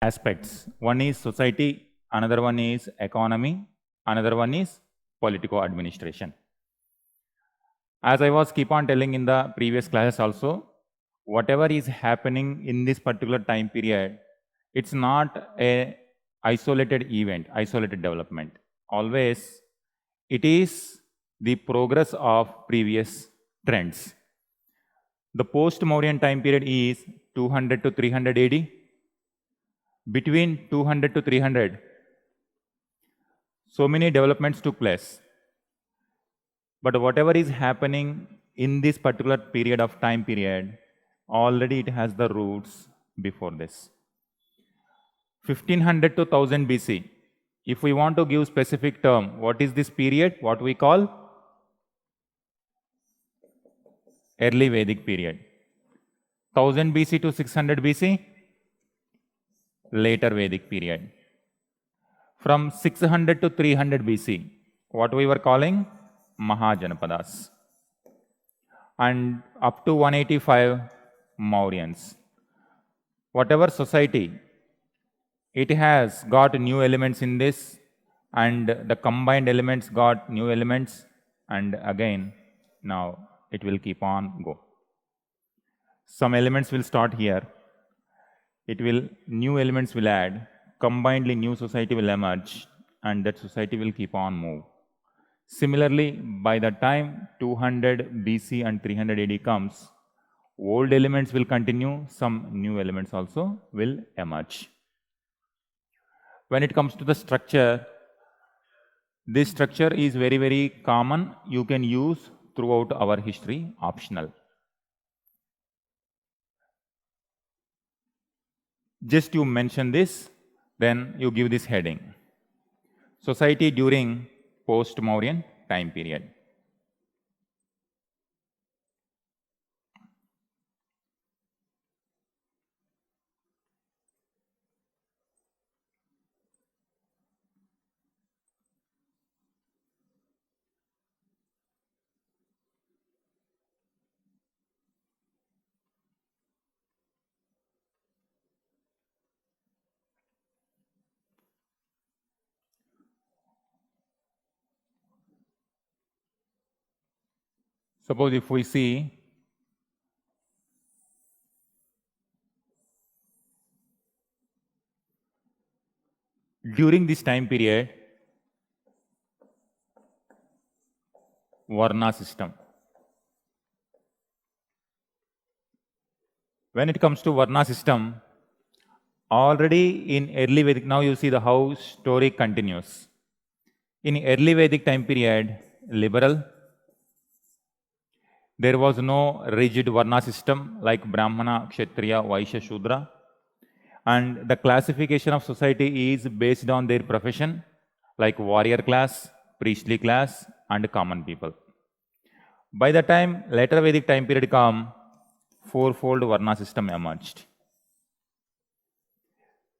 aspects. One is society, another one is economy, another one is political administration. As I was keep on telling in the previous classes also, whatever is happening in this particular time period, it's not a isolated event, isolated development. Always it is the progress of previous trends. The post-Mauryan time period is 200 to 300 AD. Between 200 to 300, so many developments took place. But whatever is happening in this particular period of time period, already it has the roots before this. 1500 to 1000 BC. If we want to give specific term, what is this period? What we call early Vedic period. 1000 BC to 600 BC, later Vedic period. From 600 to 300 BC, what we were calling Mahajanapadas. And up to 185 Mauryans. Whatever society, it has got new elements in this, and the combined elements got new elements, and again now it will keep on go. Some elements will start here, new elements will add, combinedly new society will emerge, and that society will keep on move. Similarly, by the time 200 BC and 300 AD comes, old elements will continue, some new elements also will emerge. When it comes to the structure, this structure is very, very common. You can use throughout our history, optional. Just you mention this, then you give this heading. Society during post-Mauryan time period. Suppose if we see during this time period, Varna system. When it comes to Varna system, already in early Vedic, now you see the how story continues. In early Vedic time period, liberal, there was no rigid Varna system like Brahmana, Kshatriya, Vaishya, Shudra. And the classification of society is based on their profession, like warrior class, priestly class, and common people. By the time later Vedic time period come, fourfold Varna system emerged.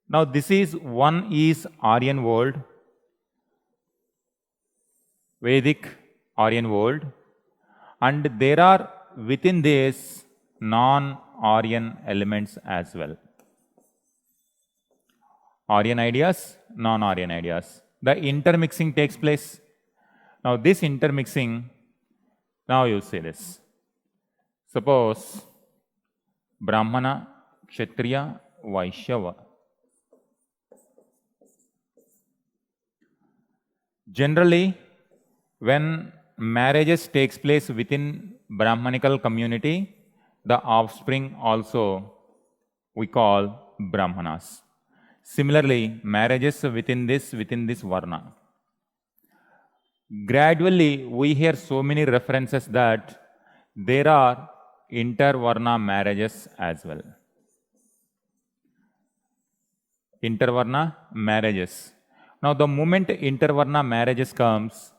Now this is one is Aryan world, Vedic Aryan world, and there are within this non-Aryan elements as well. Aryan ideas, non-Aryan ideas. The intermixing takes place. Now this intermixing, now you say this. Suppose Brahmana, Kshatriya, Vaishya. Generally, when marriages takes place within Brahmanical community, the offspring also we call Brahmanas. Similarly, marriages within this Varna. Gradually, we hear so many references that there are inter-Varna marriages as well. Inter-Varna marriages. Now, the moment inter-Varna marriages comes,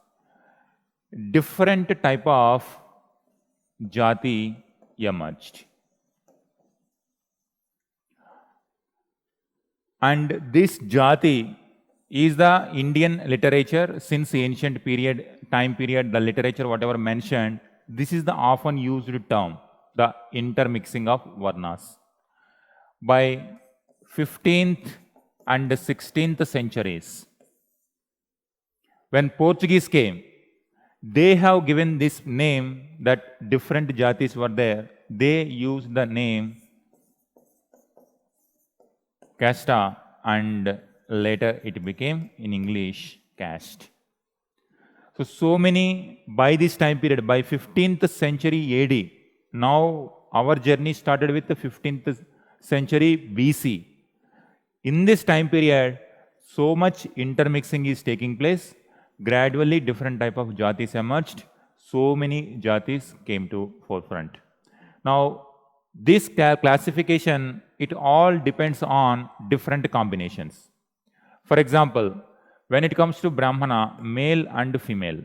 different type of jati emerged. And this jati is the Indian literature since ancient time period, the literature whatever mentioned, this is the often used term, the intermixing of varnas. By 15th and 16th centuries. When Portuguese came, they have given this name that different jatis were there. They used the name casta and later it became in English caste. So many, by this time period, by 15th century AD, now our journey started with the 15th century BC. In this time period, so much intermixing is taking place. Gradually, different type of jatis emerged. So many jatis came to forefront. Now, this classification, it all depends on different combinations. For example, when it comes to Brahmana, male and female,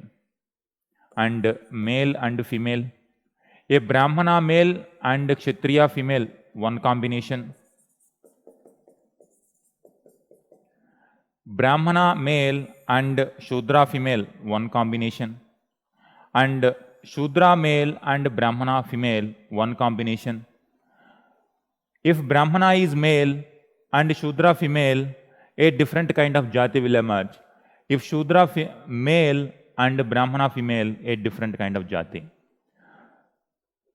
a Brahmana male and Kshatriya female, one combination. Brahmana male and Shudra female, one combination. And Shudra male and Brahmana female, one combination. If Brahmana is male and Shudra female, a different kind of jati will emerge. If Shudra male and Brahmana female, a different kind of jati.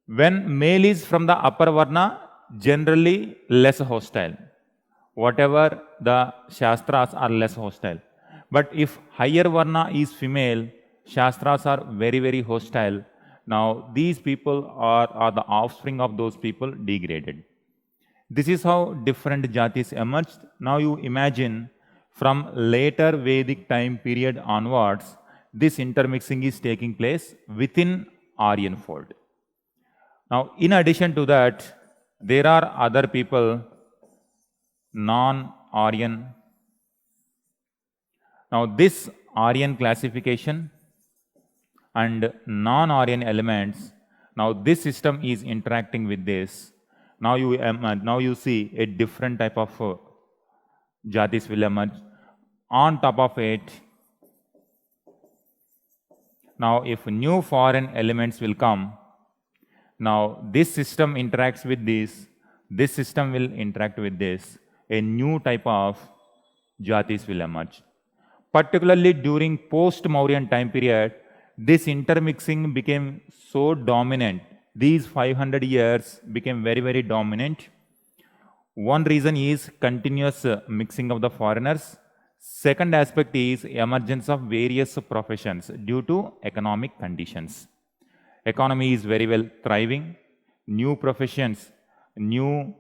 When male is from the upper varna, generally less hostile. Whatever the Shastras are less hostile. But if higher varna is female, Shastras are very, very hostile. Now, these people are the offspring of those people degraded. This is how different jatis emerged. Now you imagine from later Vedic time period onwards, this intermixing is taking place within Aryan fold. Now, in addition to that, there are other people, non-Aryan. Now, this Aryan classification and non-Aryan elements, now this system is interacting with this. Now you see a different type of jatis will emerge. On top of it, now if new foreign elements will come, now this system interacts with this system will interact with this, a new type of jatis will emerge. Particularly during post-Mauryan time period, this intermixing became so dominant. These 500 years became very, very dominant. One reason is continuous mixing of the foreigners. Second aspect is emergence of various professions due to economic conditions. Economy is very well thriving. New professions, new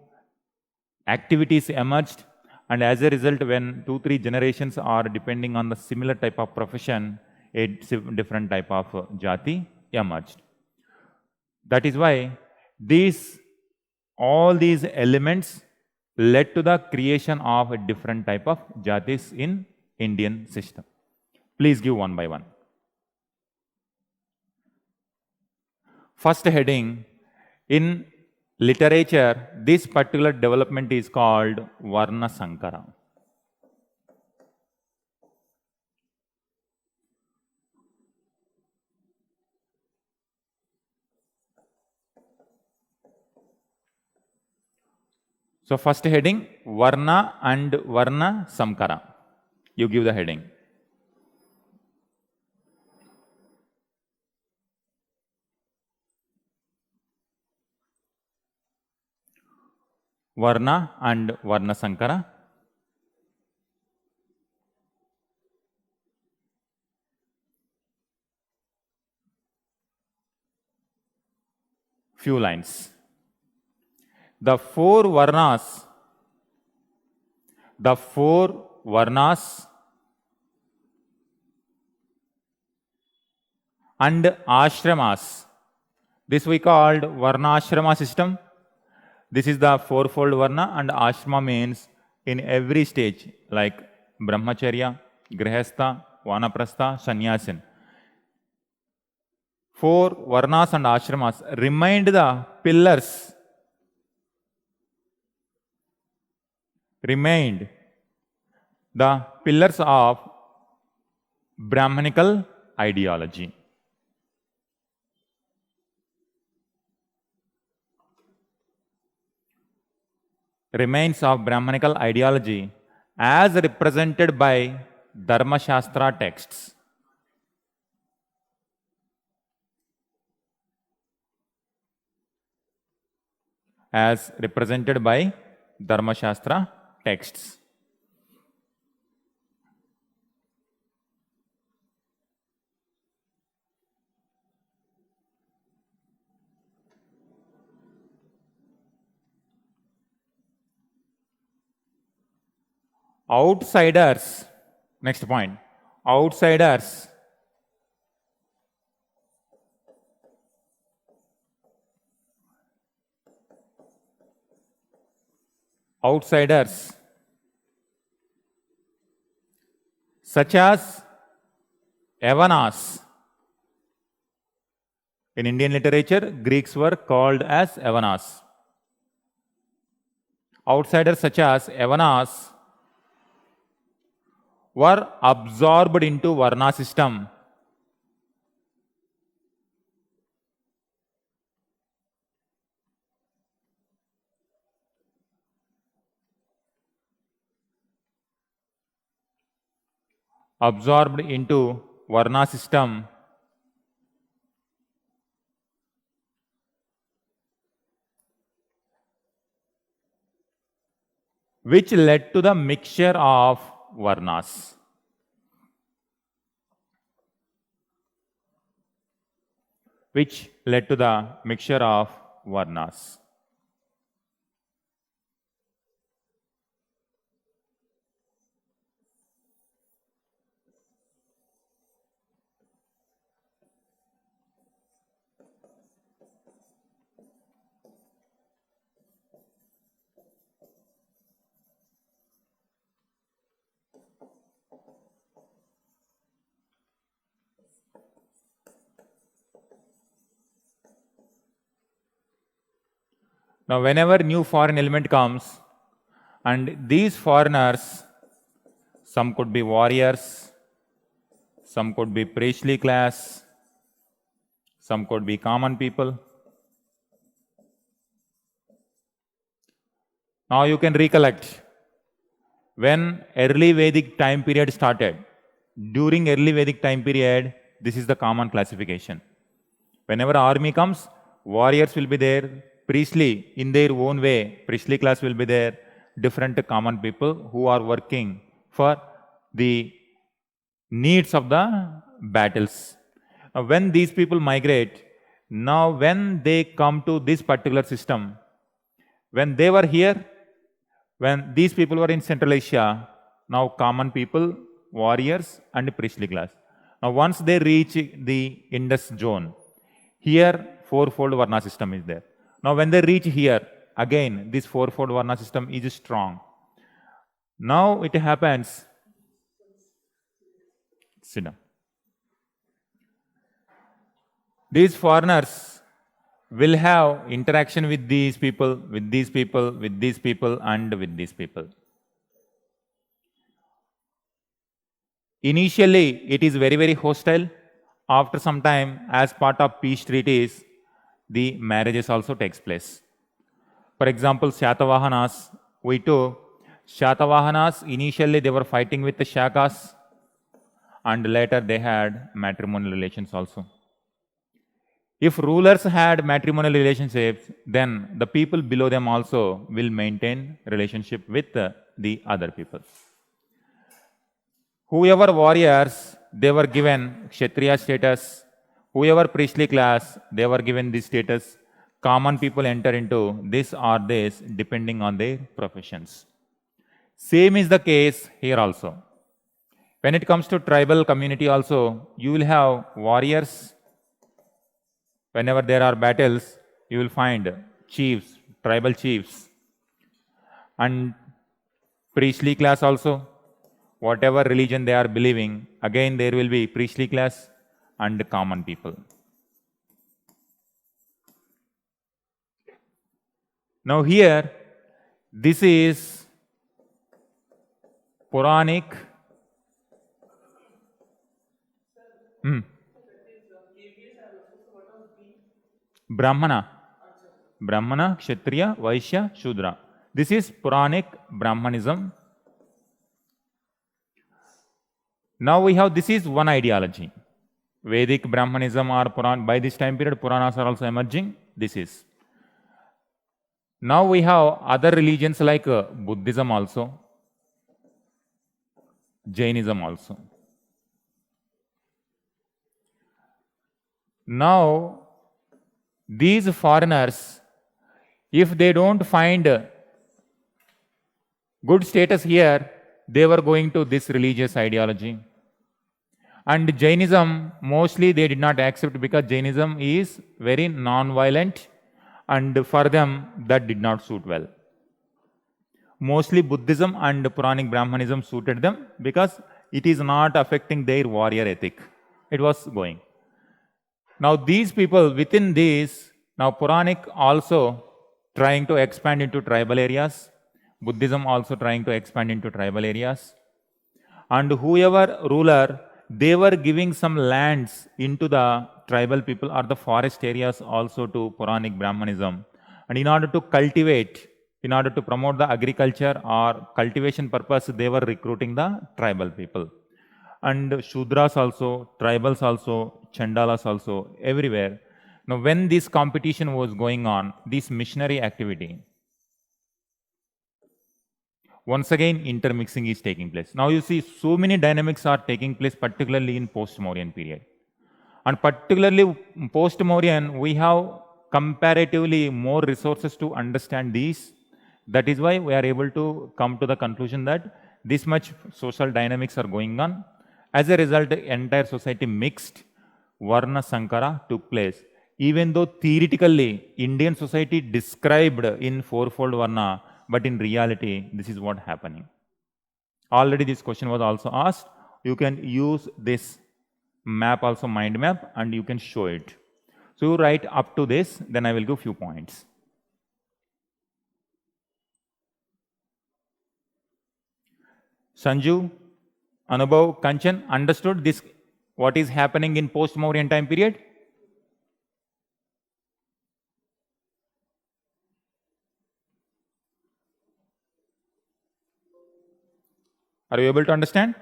activities emerged. And as a result, when 2-3 generations are depending on the similar type of profession, a different type of jati emerged. That is why all these elements led to the creation of a different type of jatis in Indian system. Please give one by one. First heading, in literature, this particular development is called Varna Sankara. So first heading, Varna and Varna Samkara. You give the heading. Varna and Varna Sankara. Few lines. The four Varnas and ashramas. This we called Varnashrama system. This is the fourfold Varna, and ashrama means in every stage like Brahmacharya, Grihastha, Vanaprastha, Sannyasin. 4 Varnas and ashramas remained the pillars. Remained the pillars of Brahmanical ideology. Remains of Brahmanical ideology. as represented by Dharma Shastra texts. As represented by Dharma Shastra texts. Outsiders, next point, outsiders such as Evanas. In Indian literature, Greeks were called as Evanas. Outsiders such as Evanas were absorbed into Varna system. Absorbed into Varna system, which led to the mixture of Varnas. Which led to the mixture of Varnas. Now, whenever new foreign element comes, and these foreigners, some could be warriors, some could be priestly class, some could be common people. Now you can recollect when early Vedic time period started. During early Vedic time period, this is the common classification. Whenever army comes, warriors will be there, priestly in their own way, priestly class will be there, different common people who are working for the needs of the battles. Now, when these people migrate, now when they come to this particular system, when they were here, when these people were in Central Asia, now common people, warriors and priestly class. Now once they reach the Indus zone, here fourfold Varna system is there. Now when they reach here, again this fourfold Varna system is strong. Now it happens, sit down. These foreigners will have interaction with these people, with these people, with these people, and with these people. Initially, it is very, very hostile. After some time, as part of peace treaties, the marriages also takes place. For example, Shatavahanas, we took Shatavahanas, initially they were fighting with the Shakas, and later they had matrimonial relations also. If rulers had matrimonial relationships, then the people below them also will maintain relationship with the other people. Whoever warriors, they were given Kshatriya status. Whoever priestly class, they were given this status. Common people enter into this or this depending on their professions. Same is the case here also. When it comes to tribal community also, you will have warriors. Whenever there are battles, you will find chiefs, tribal chiefs, and priestly class also. Whatever religion they are believing, again there will be priestly class and common people. Now here, this is Puranic. Brahmana, Kshatriya, Vaishya, Shudra. This is Puranic Brahmanism. Now we have, this is one ideology. Vedic Brahmanism or Puran, by this time period Puranas are also emerging. This is. Now we have other religions like Buddhism also, Jainism also. Now these foreigners, if they don't find good status here, they were going to this religious ideology. And Jainism, mostly they did not accept because Jainism is very non-violent, and for them that did not suit well. Mostly Buddhism and Puranic Brahmanism suited them because it is not affecting their warrior ethic. It was going. Now these people within this, now Puranic also trying to expand into tribal areas, Buddhism also trying to expand into tribal areas, and whoever ruler, they were giving some lands into the tribal people or the forest areas also to Puranic Brahmanism. And in order to cultivate, in order to promote the agriculture or cultivation purpose, they were recruiting the tribal people. And Shudras also, tribals also, Chandalas also, everywhere. Now when this competition was going on, this missionary activity, once again intermixing is taking place. Now you see so many dynamics are taking place, particularly in post-Mauryan period. And particularly post-Mauryan, we have comparatively more resources to understand these. That is why we are able to come to the conclusion that this much social dynamics are going on. As a result, the entire society mixed, Varna Sankara took place. Even though theoretically Indian society described in fourfold Varna, but in reality, this is what happening. Already this question was also asked. You can use this map also, mind map, and you can show it. So you write up to this, then I will give few points. Sanju, Anubhav, Kanchan, understood this, what is happening in post-Mauryan time period? Are you able to understand?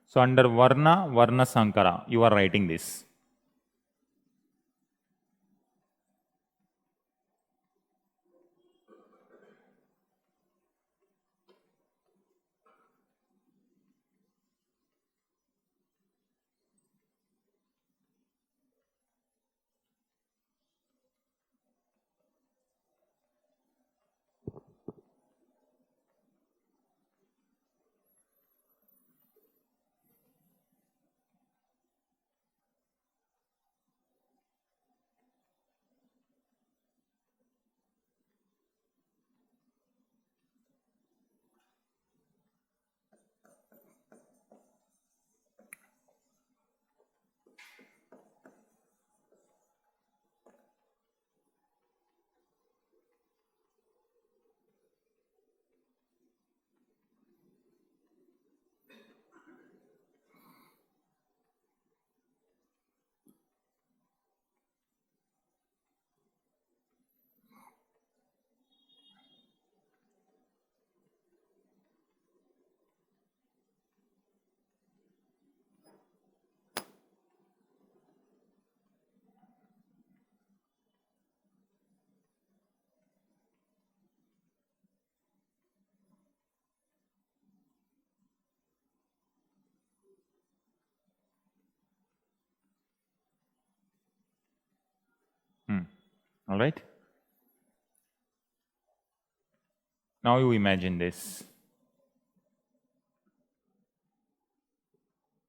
So under Varna, Varna Sankara, you are writing this. All right. Now you imagine this.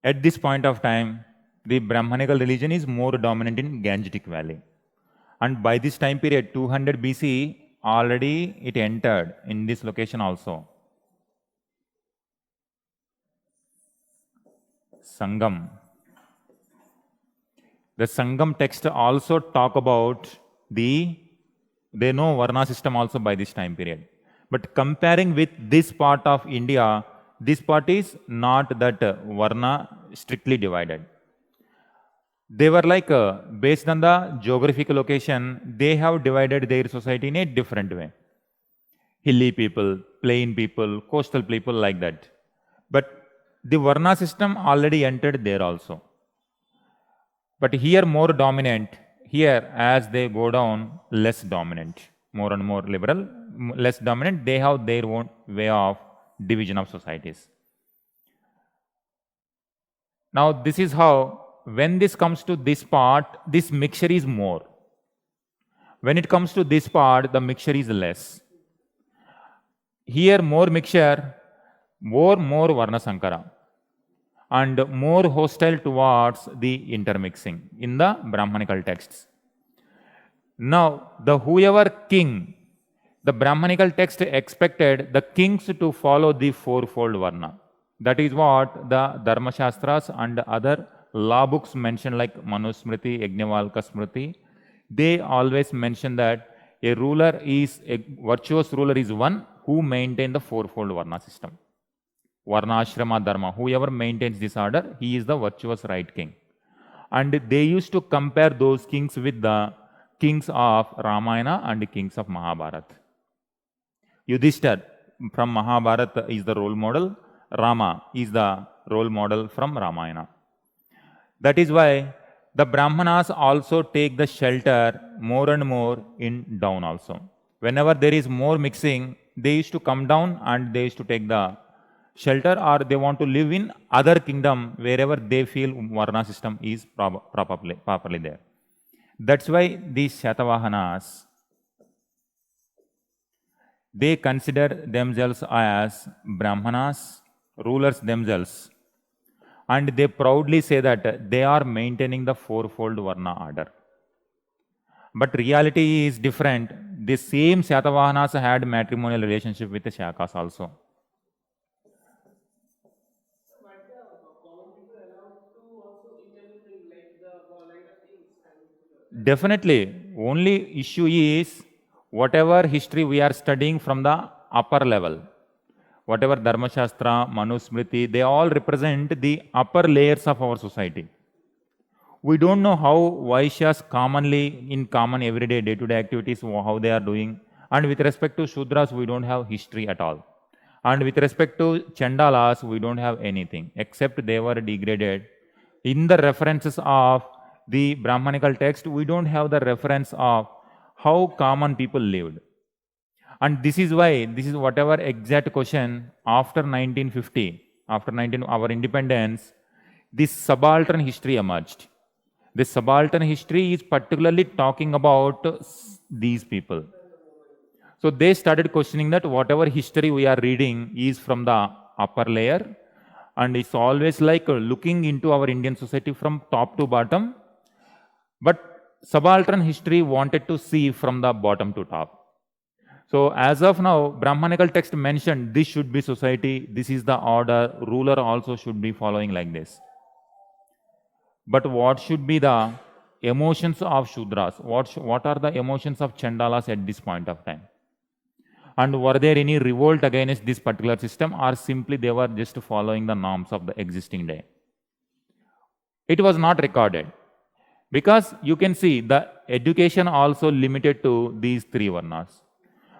At this point of time, the Brahmanical religion is more dominant in Gangetic Valley. And by this time period, 200 BC, already it entered in this location also. Sangam. The Sangam text also talk about they know Varna system also by this time period. But comparing with this part of India, this part is not that Varna strictly divided. They were like, based on the geographical location, they have divided their society in a different way. Hilly people, plain people, coastal people, like that. But the Varna system already entered there also. But here more dominant, here as they go down, less dominant, more and more liberal, less dominant, they have their own way of division of societies. Now this is how, when this comes to this part, this mixture is more. When it comes to this part, the mixture is less. Here more mixture, more Varna Sankara, and more hostile towards the intermixing in the Brahmanical texts. Now, the whoever king, the Brahmanical text expected the kings to follow the fourfold Varna. That is what the Dharma Shastras and other law books mention, like Manusmriti, Yajnavalkya Smriti. They always mention that a virtuous ruler is one who maintains the fourfold Varna system. Varna, Ashrama, Dharma, whoever maintains this order, he is the virtuous right king. And they used to compare those kings with the kings of Ramayana and the kings of Mahabharata. Yudhishthir from Mahabharata is the role model. Rama is the role model from Ramayana. That is why the Brahmanas also take the shelter more and more in down also. Whenever there is more mixing, they used to come down and they used to take the shelter, or they want to live in other kingdom wherever they feel Varna system is properly there. That's why these Shatavahanas, they consider themselves as Brahmanas, rulers themselves, and they proudly say that they are maintaining the fourfold Varna order. But reality is different. The same Shatavahanas had matrimonial relationship with the Shakas also. Definitely. Only issue is whatever history we are studying from the upper level. Whatever Dharma Shastra, Manusmriti, they all represent the upper layers of our society. We don't know how Vaishyas commonly, in common everyday, day-to-day activities, how they are doing. And with respect to Shudras, we don't have history at all. And with respect to Chandalas, we don't have anything, except they were degraded. In the references of the Brahmanical text, we don't have the reference of how common people lived. And this is why, this is whatever exact question, after 1950, after our independence, this subaltern history emerged. This subaltern history is particularly talking about these people. So they started questioning that whatever history we are reading is from the upper layer, and it's always like looking into our Indian society from top to bottom. But subaltern history wanted to see from the bottom to top. So as of now, Brahmanical text mentioned this should be society, this is the order, ruler also should be following like this. But what should be the emotions of Shudras? What are the emotions of Chandalas at this point of time? And were there any revolt against this particular system, or simply they were just following the norms of the existing day? It was not recorded. Because you can see the education also limited to these three Varnas.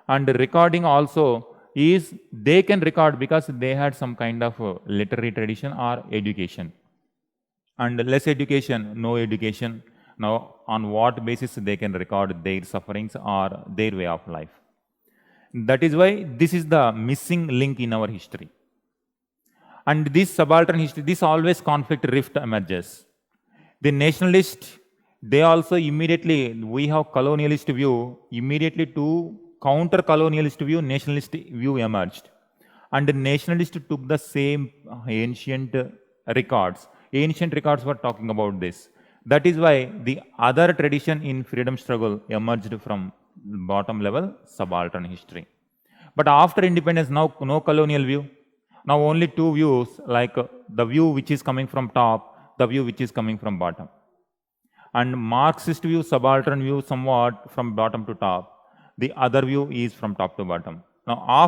And recording also is, they can record because they had some kind of literary tradition or education. And less education, no education. Now, on what basis they can record their sufferings or their way of life? That is why this is the missing link in our history. And this subaltern history, this always conflict rift emerges. The nationalist, they also immediately, we have colonialist view, immediately to counter colonialist view, nationalist view emerged. And the nationalist took the same ancient records. Ancient records were talking about this. That is why the other tradition in freedom struggle emerged from bottom level, subaltern history. But after independence, now no colonial view. Now only two views, like the view which is coming from top, the view which is coming from bottom. And Marxist view, subaltern view somewhat from bottom to top. The other view is from top to bottom. Now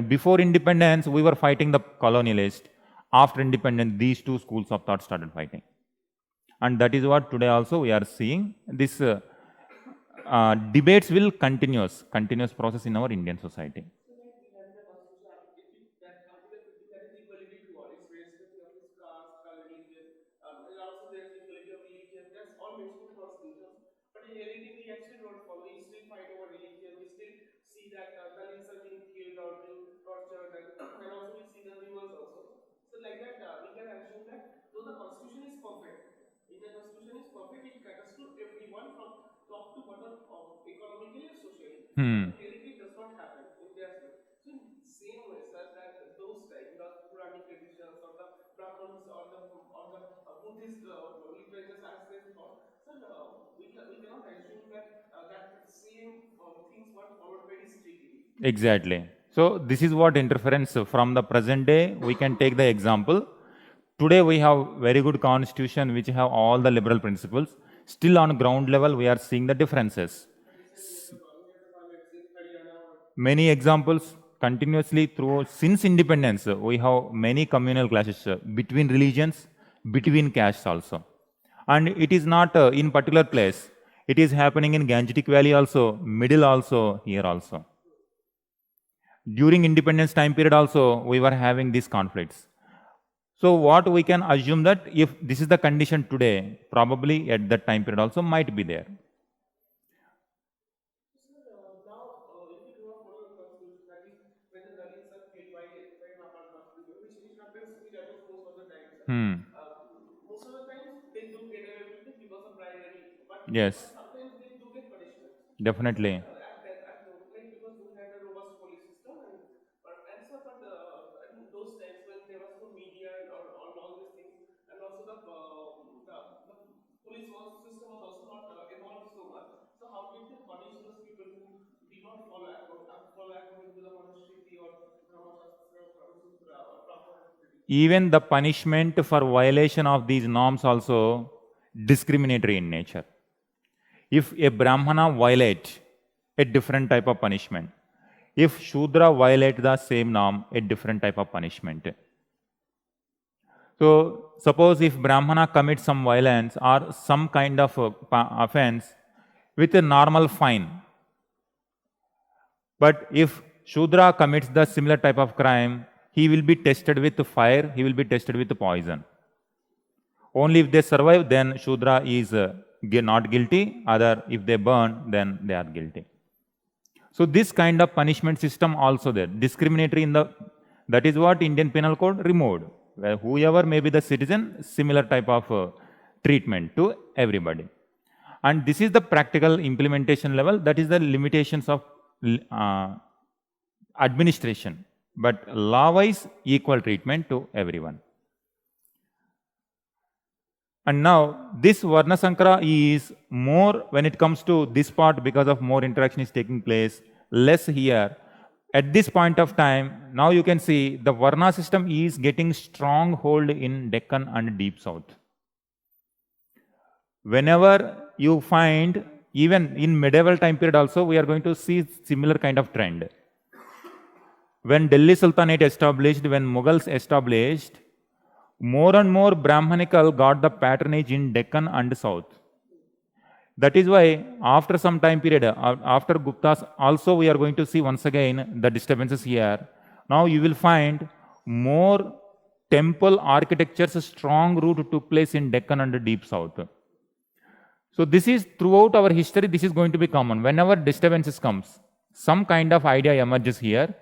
before independence, we were fighting the colonialist. After independence, these two schools of thought started fighting. And that is what today also we are seeing. This debates will continuous process in our Indian society. Exactly. So this is what interference from the present day we can take the example. Today we have very good constitution which have all the liberal principles. Still on ground level we are seeing the differences. Many examples continuously through since independence we have many communal clashes between religions, between castes also. And it is not in particular place. It is happening in Gangetic Valley also, middle also, here also. During independence time period also, we were having these conflicts. So what we can assume that if this is the condition today, probably at that time period also might be there. Yes. Definitely. Even the punishment for violation of these norms also discriminatory in nature. If a Brahmana violate a different type of punishment, if Shudra violate the same norm, a different type of punishment. So suppose if Brahmana commits some violence or some kind of offense with a normal fine, but if Shudra commits the similar type of crime, he will be tested with fire, he will be tested with poison. Only if they survive, then Shudra is not guilty, other if they burn, then they are guilty. So this kind of punishment system also there, discriminatory in the, that is what Indian Penal Code removed. Where whoever may be the citizen, similar type of treatment to everybody. And this is the practical implementation level, that is the limitations of administration. But law-wise, equal treatment to everyone. And now, this Varna Sankara is more, when it comes to this part, because of more interaction is taking place, less here. At this point of time, now you can see the Varna system is getting strong hold in Deccan and Deep South. Whenever you find, even in medieval time period also, we are going to see similar kind of trend. When Delhi Sultanate established, when Mughals established, more and more Brahmanical got the patronage in Deccan and South. That is why after some time period, after Guptas, also we are going to see once again the disturbances here. Now you will find more temple architecture's strong root took place in Deccan and Deep South. So this is throughout our history, this is going to be common. Whenever disturbances comes, some kind of idea emerges here.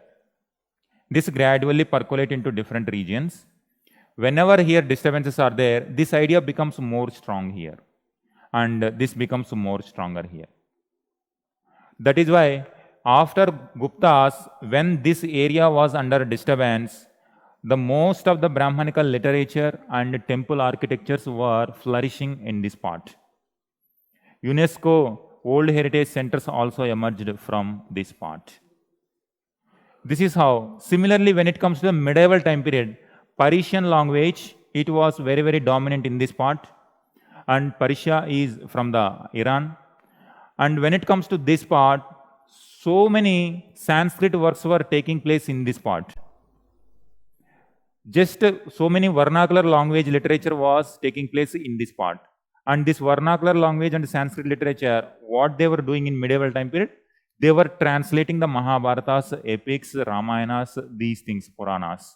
This gradually percolate into different regions. Whenever here disturbances are there, this idea becomes more strong here. And this becomes more stronger here. That is why after Guptas, when this area was under disturbance, the most of the Brahmanical literature and temple architectures were flourishing in this part. UNESCO World Heritage Centers also emerged from this part. This is how. Similarly, when it comes to the medieval time period, Persian language, it was very, very dominant in this part. And Persia is from the Iran. And when it comes to this part, so many Sanskrit works were taking place in this part. Just so many vernacular language literature was taking place in this part. And this vernacular language and Sanskrit literature, what they were doing in medieval time period, they were translating the Mahabharatas, epics, Ramayanas, these things, Puranas.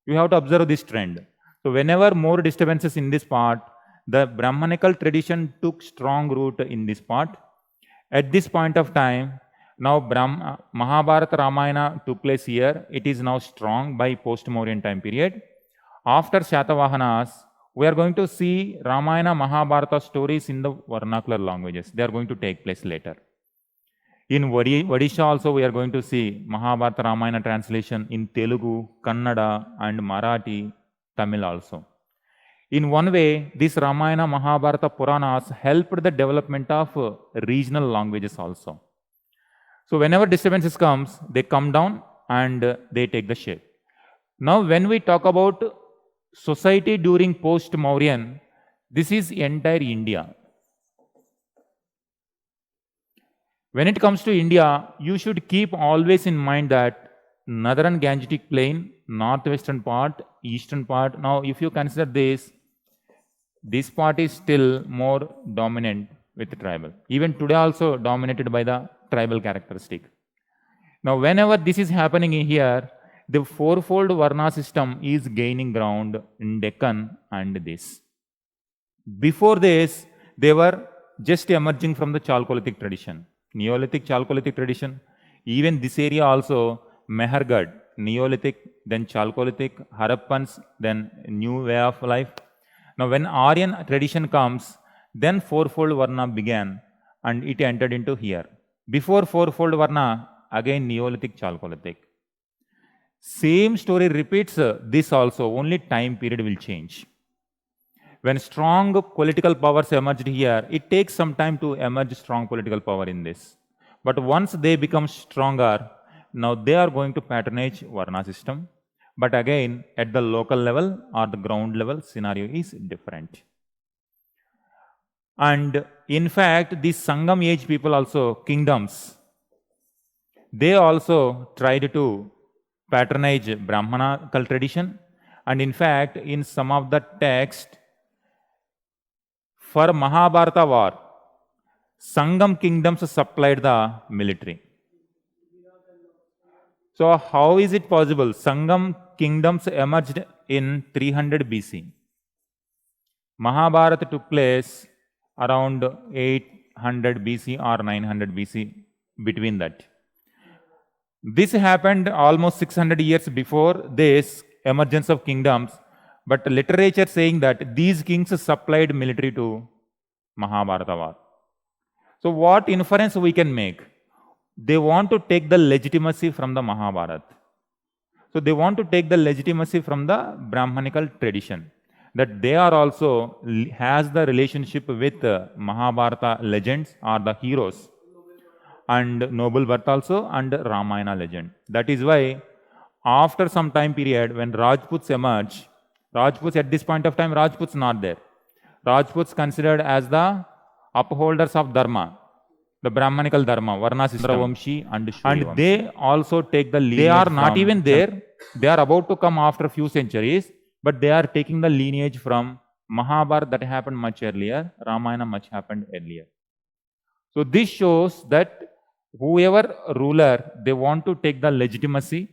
You have to observe this trend. So whenever more disturbances in this part, the Brahmanical tradition took strong root in this part. At this point of time, now Mahabharata Ramayana took place here. It is now strong by post-Mauryan time period. After Shatavahanas, we are going to see Ramayana Mahabharata stories in the vernacular languages. They are going to take place later. In Odisha also we are going to see Mahabharata Ramayana translation in Telugu, Kannada and Marathi, Tamil also. In one way, this Ramayana Mahabharata Puranas helped the development of regional languages also. So whenever disturbances comes, they come down and they take the shape. Now when we talk about society during post-Mauryan, this is entire India. When it comes to India, you should keep always in mind that northern Gangetic Plain, northwestern part, eastern part. Now if you consider this part is still more dominant with the tribal. Even today also dominated by the tribal characteristic. Now whenever this is happening here, the fourfold Varna system is gaining ground in Deccan and this. Before this, they were just emerging from the Chalcolithic tradition. Neolithic, Chalcolithic tradition. Even this area also, Mehergarh, Neolithic, then Chalcolithic, Harappans, then new way of life. Now when Aryan tradition comes, then fourfold Varna began and it entered into here. Before fourfold Varna, again Neolithic, Chalcolithic. Same story repeats this also, only time period will change. When strong political powers emerged here, it takes some time to emerge strong political power in this. But once they become stronger, now they are going to patronage Varna system. But again, at the local level or the ground level, scenario is different. And in fact, these Sangam age people also, kingdoms, they also tried to patronage Brahmanical tradition. And in fact, in some of the text, for Mahabharata war, Sangam kingdoms supplied the military. So how is it possible? Sangam kingdoms emerged in 300 BC. Mahabharata took place around 800 BC or 900 BC, between that. This happened almost 600 years before this emergence of kingdoms, but literature saying that these kings supplied military to Mahabharata war. So what inference we can make? They want to take the legitimacy from the Mahabharata. So they want to take the legitimacy from the Brahmanical tradition, that they are also has the relationship with Mahabharata legends or the heroes and noble birth also and Ramayana legend. That is why after some time period when Rajputs emerge, Rajputs at this point of time, Rajputs not there. Rajputs considered as the upholders of Dharma, the Brahmanical Dharma, Varna system, Vamshi and they also take the lineage. They are not even there. They are about to come after a few centuries, but they are taking the lineage from Mahabharata that happened much earlier, Ramayana much happened earlier. So this shows that whoever ruler, they want to take the legitimacy.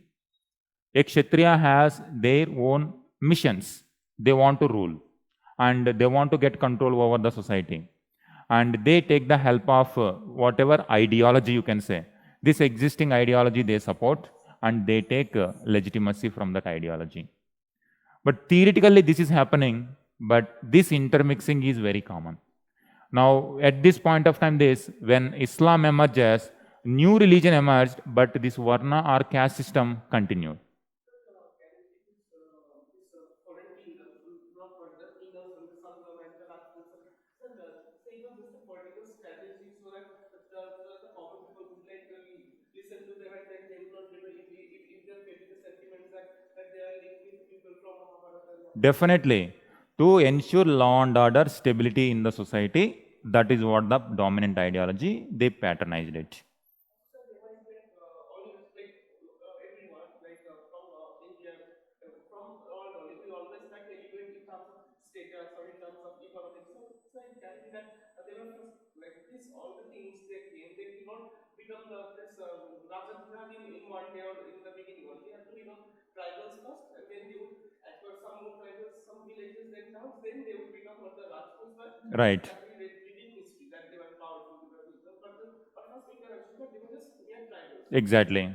A Kshatriya has their own missions. They want to rule and they want to get control over the society. And they take the help of whatever ideology you can say. This existing ideology they support and they take legitimacy from that ideology. But theoretically this is happening, but this intermixing is very common. Now at this point of time, when Islam emerges, new religion emerged, but this Varna or caste system continued. Definitely. To ensure law and order stability in the society, that is what the dominant ideology, they patronized it. Right. Exactly.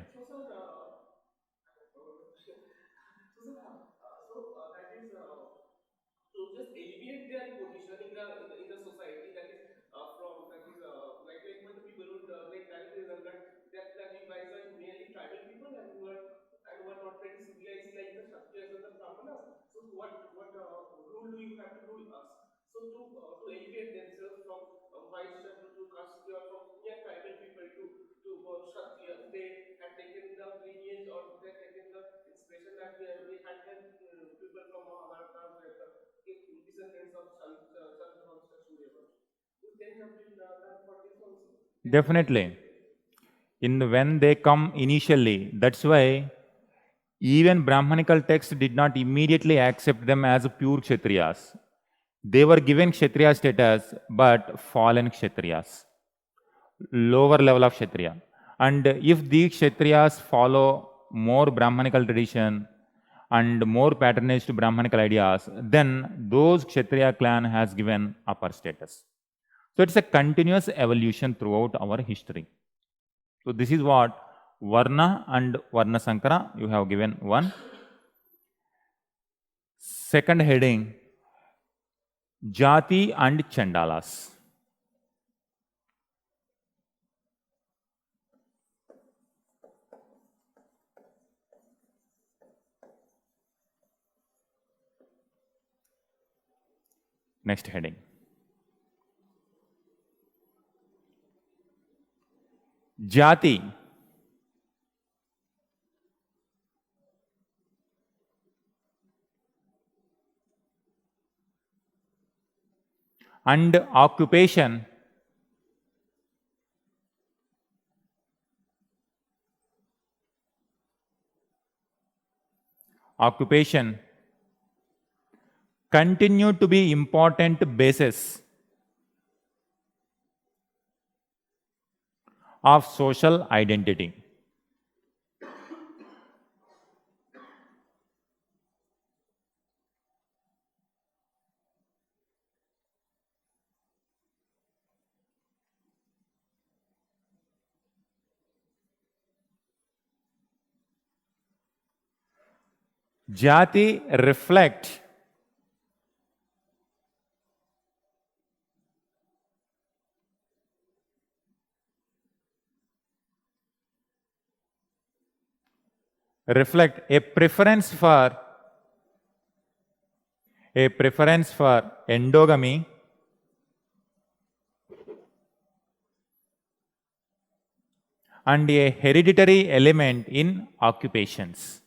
Definitely. In when they come initially, that's why even Brahmanical texts did not immediately accept them as pure Kshatriyas. They were given Kshatriya status, but fallen Kshatriyas, lower level of Kshatriya. And if these Kshatriyas follow more Brahmanical tradition and more patronage to Brahmanical ideas, then those Kshatriya clan has given upper status. So it's a continuous evolution throughout our history. So this is what Varna and Varna Sankara you have given one. Second heading, Jati and Chandalas. Next heading. Jati and occupation occupation continue to be important basis of social identity. Jati reflect a preference for endogamy and a hereditary element in occupations.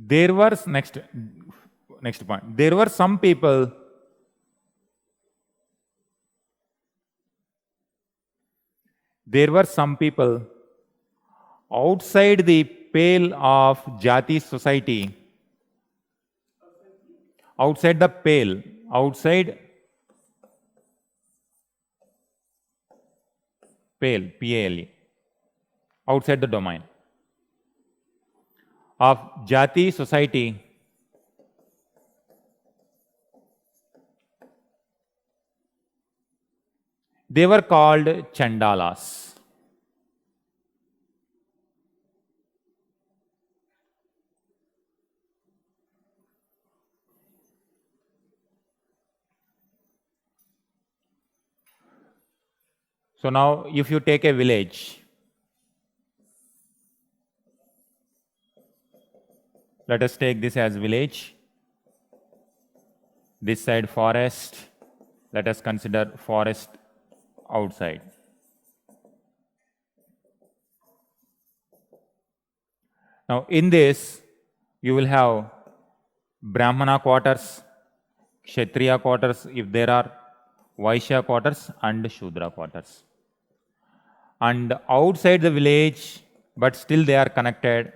There were next point. There were some people outside the pale of Jati society, outside the pale, P-A-L-E, outside the domain of Jati society, they were called Chandalas. So now if you take a village, Let us take this as village. This side forest. Let us consider forest outside. Now in this, you will have Brahmana quarters, Kshatriya quarters if there are, Vaishya quarters and Shudra quarters. And outside the village, but still they are connected,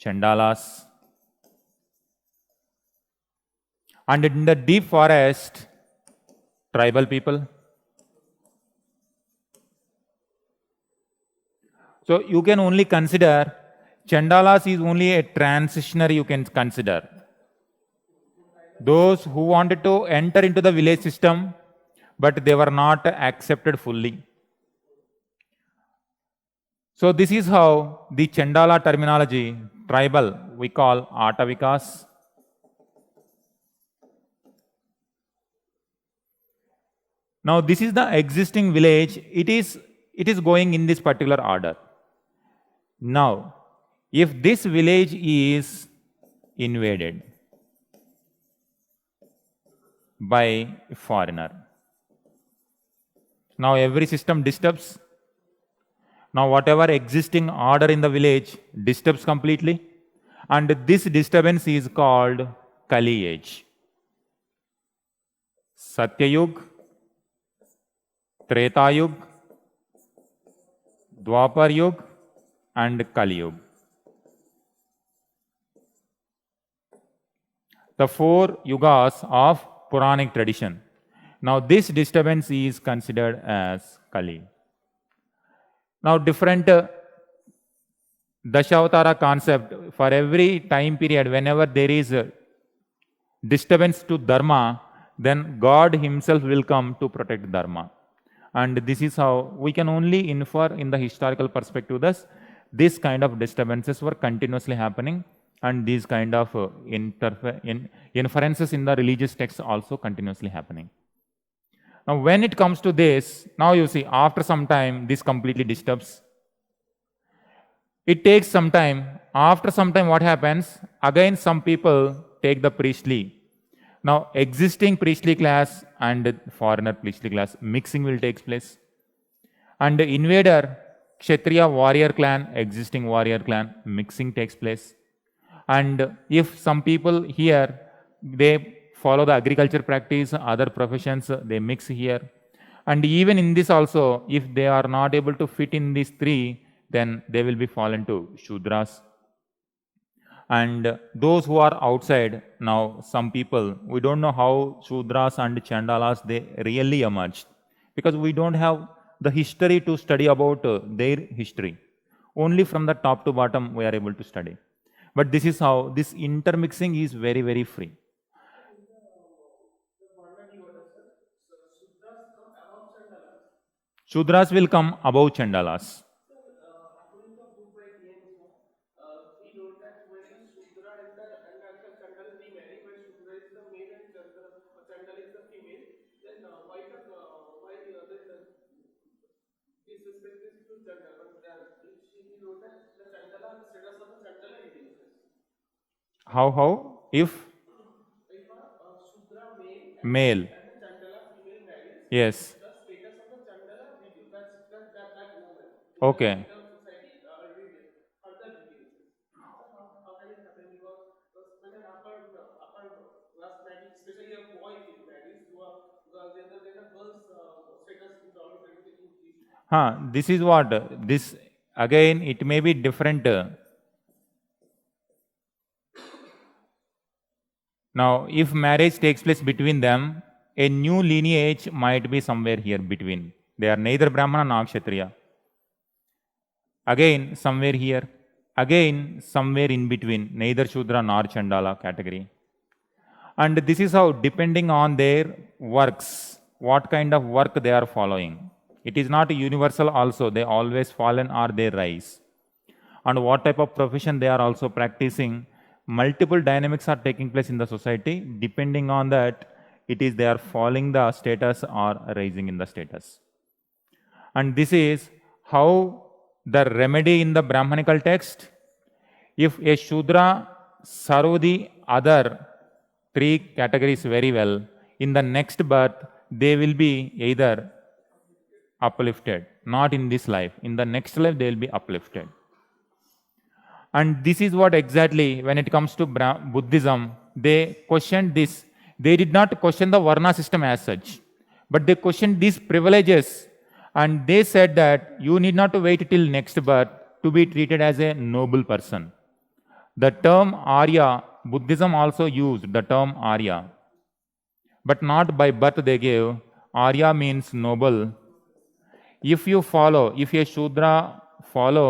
Chandalas. And in the deep forest, tribal people. So you can only consider, Chandalas is only a transitionary you can consider. Those who wanted to enter into the village system, but they were not accepted fully. So this is how the Chandala terminology, tribal, we call Atavikas. Now this is the existing village. It is going in this particular order. Now, if this village is invaded by a foreigner, now every system disturbs. Now whatever existing order in the village disturbs completely, and this disturbance is called Kali age. Satyayug, Treta Yug, Dwapar Yug, and Kali Yug. The 4 yugas of Puranic tradition. Now this disturbance is considered as Kali. Now different Dashavatara concept, for every time period, whenever there is a disturbance to Dharma, then God himself will come to protect Dharma. And this is how we can only infer in the historical perspective that this kind of disturbances were continuously happening, and these kind of inferences in the religious texts also continuously happening. Now when it comes to this, now you see after some time this completely disturbs. It takes some time. After some time what happens? Again some people take the priestly. Now existing priestly class and foreigner priestly class mixing will take place. And the invader, Kshatriya warrior clan, existing warrior clan, mixing takes place. And if some people here, they follow the agriculture practice, other professions, they mix here. And even in this also, if they are not able to fit in these 3, then they will be fallen to Shudras. And those who are outside, now some people, we don't know how Shudras and Chandalas, they really emerged. Because we don't have the history to study about their history. Only from the top to bottom we are able to study. But this is how, this intermixing is very, very free. Shudras will come above Chandalas. How? If male. Yes. Okay. This is what, this again it may be different. Now if marriage takes place between them, a new lineage might be somewhere here between. They are neither Brahmana nor Kshatriya. Again somewhere here. Again somewhere in between, neither Shudra nor Chandala category. And this is how, depending on their works, what kind of work they are following. It is not universal also, they always fallen or they rise. And what type of profession they are also practicing, multiple dynamics are taking place in the society. Depending on that, it is they are falling the status or rising in the status. And this is how the remedy in the Brahmanical text, If a Shudra serve the other three categories very well, in the next birth, they will be either uplifted, not in this life. In the next life, they will be uplifted. And this is what exactly, when it comes to Buddhism, they questioned this. They did not question the Varna system as such, but they questioned these privileges. And they said that you need not to wait till next birth to be treated as a noble person. The term Arya, Buddhism also used the term Arya, but not by birth they gave. Arya means noble. If you follow, if a Shudra follow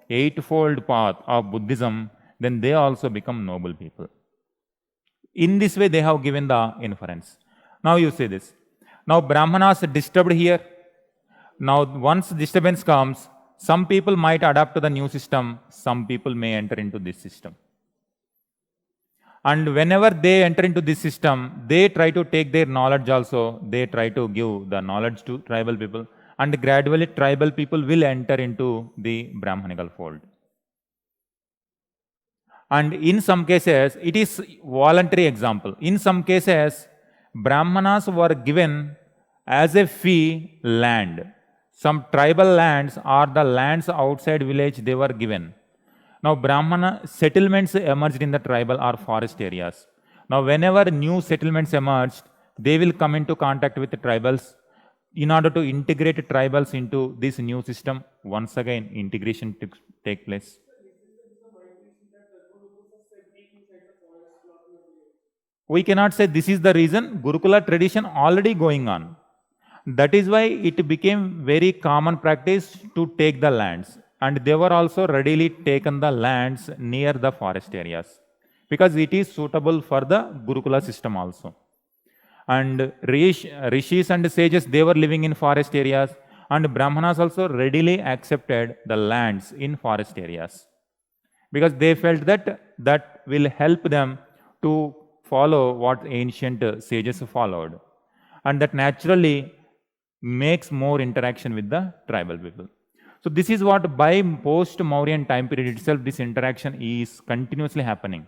eightfold path of Buddhism, then they also become noble people. In this way, they have given the inference. Now you see this. Now Brahmanas disturbed here. Now once disturbance comes, some people might adapt to the new system, some people may enter into this system. And whenever they enter into this system, they try to take their knowledge also, they try to give the knowledge to tribal people, and gradually tribal people will enter into the Brahmanical fold. And in some cases, it is voluntary example. In some cases, Brahmanas were given as a fee land. Some tribal lands or the lands outside village they were given. Now Brahmana settlements emerged in the tribal or forest areas. Now whenever new settlements emerged, they will come into contact with the tribals. In order to integrate tribals into this new system, once again integration take place. We cannot say this is the reason. Gurukula tradition already going on. That is why it became very common practice to take the lands. And they were also readily taken the lands near the forest areas, because it is suitable for the Gurukula system also. And rishis and sages, they were living in forest areas, and Brahmanas also readily accepted the lands in forest areas, because they felt that that will help them to follow what ancient sages followed. And that naturally makes more interaction with the tribal people. So this is what by post-Mauryan time period itself, this interaction is continuously happening.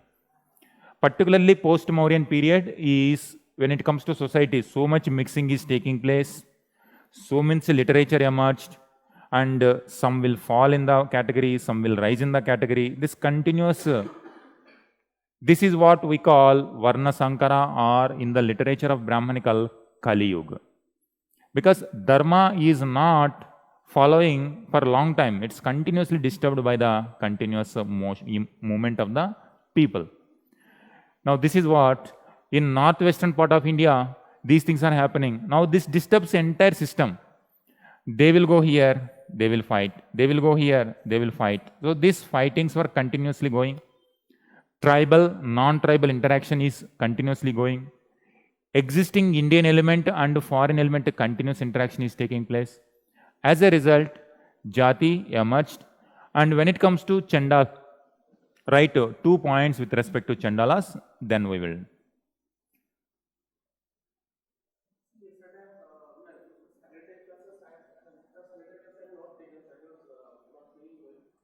Particularly post-Mauryan period is when it comes to society, so much mixing is taking place, so much literature emerged, and some will fall in the category, some will rise in the category. This continuous, this is what we call Varna Sankara, or in the literature of Brahmanical, Kali Yuga. Because Dharma is not following for a long time. It's continuously disturbed by the continuous movement of the people. Now this is what, in northwestern part of India, these things are happening. Now this disturbs the entire system. They will go here, they will fight. They will go here, they will fight. So these fightings were continuously going. Tribal, non-tribal interaction is continuously going. Existing Indian element and foreign element continuous interaction is taking place. As a result, Jati emerged. And when it comes to Chandal, right, 2 points with respect to Chandalas, then we will.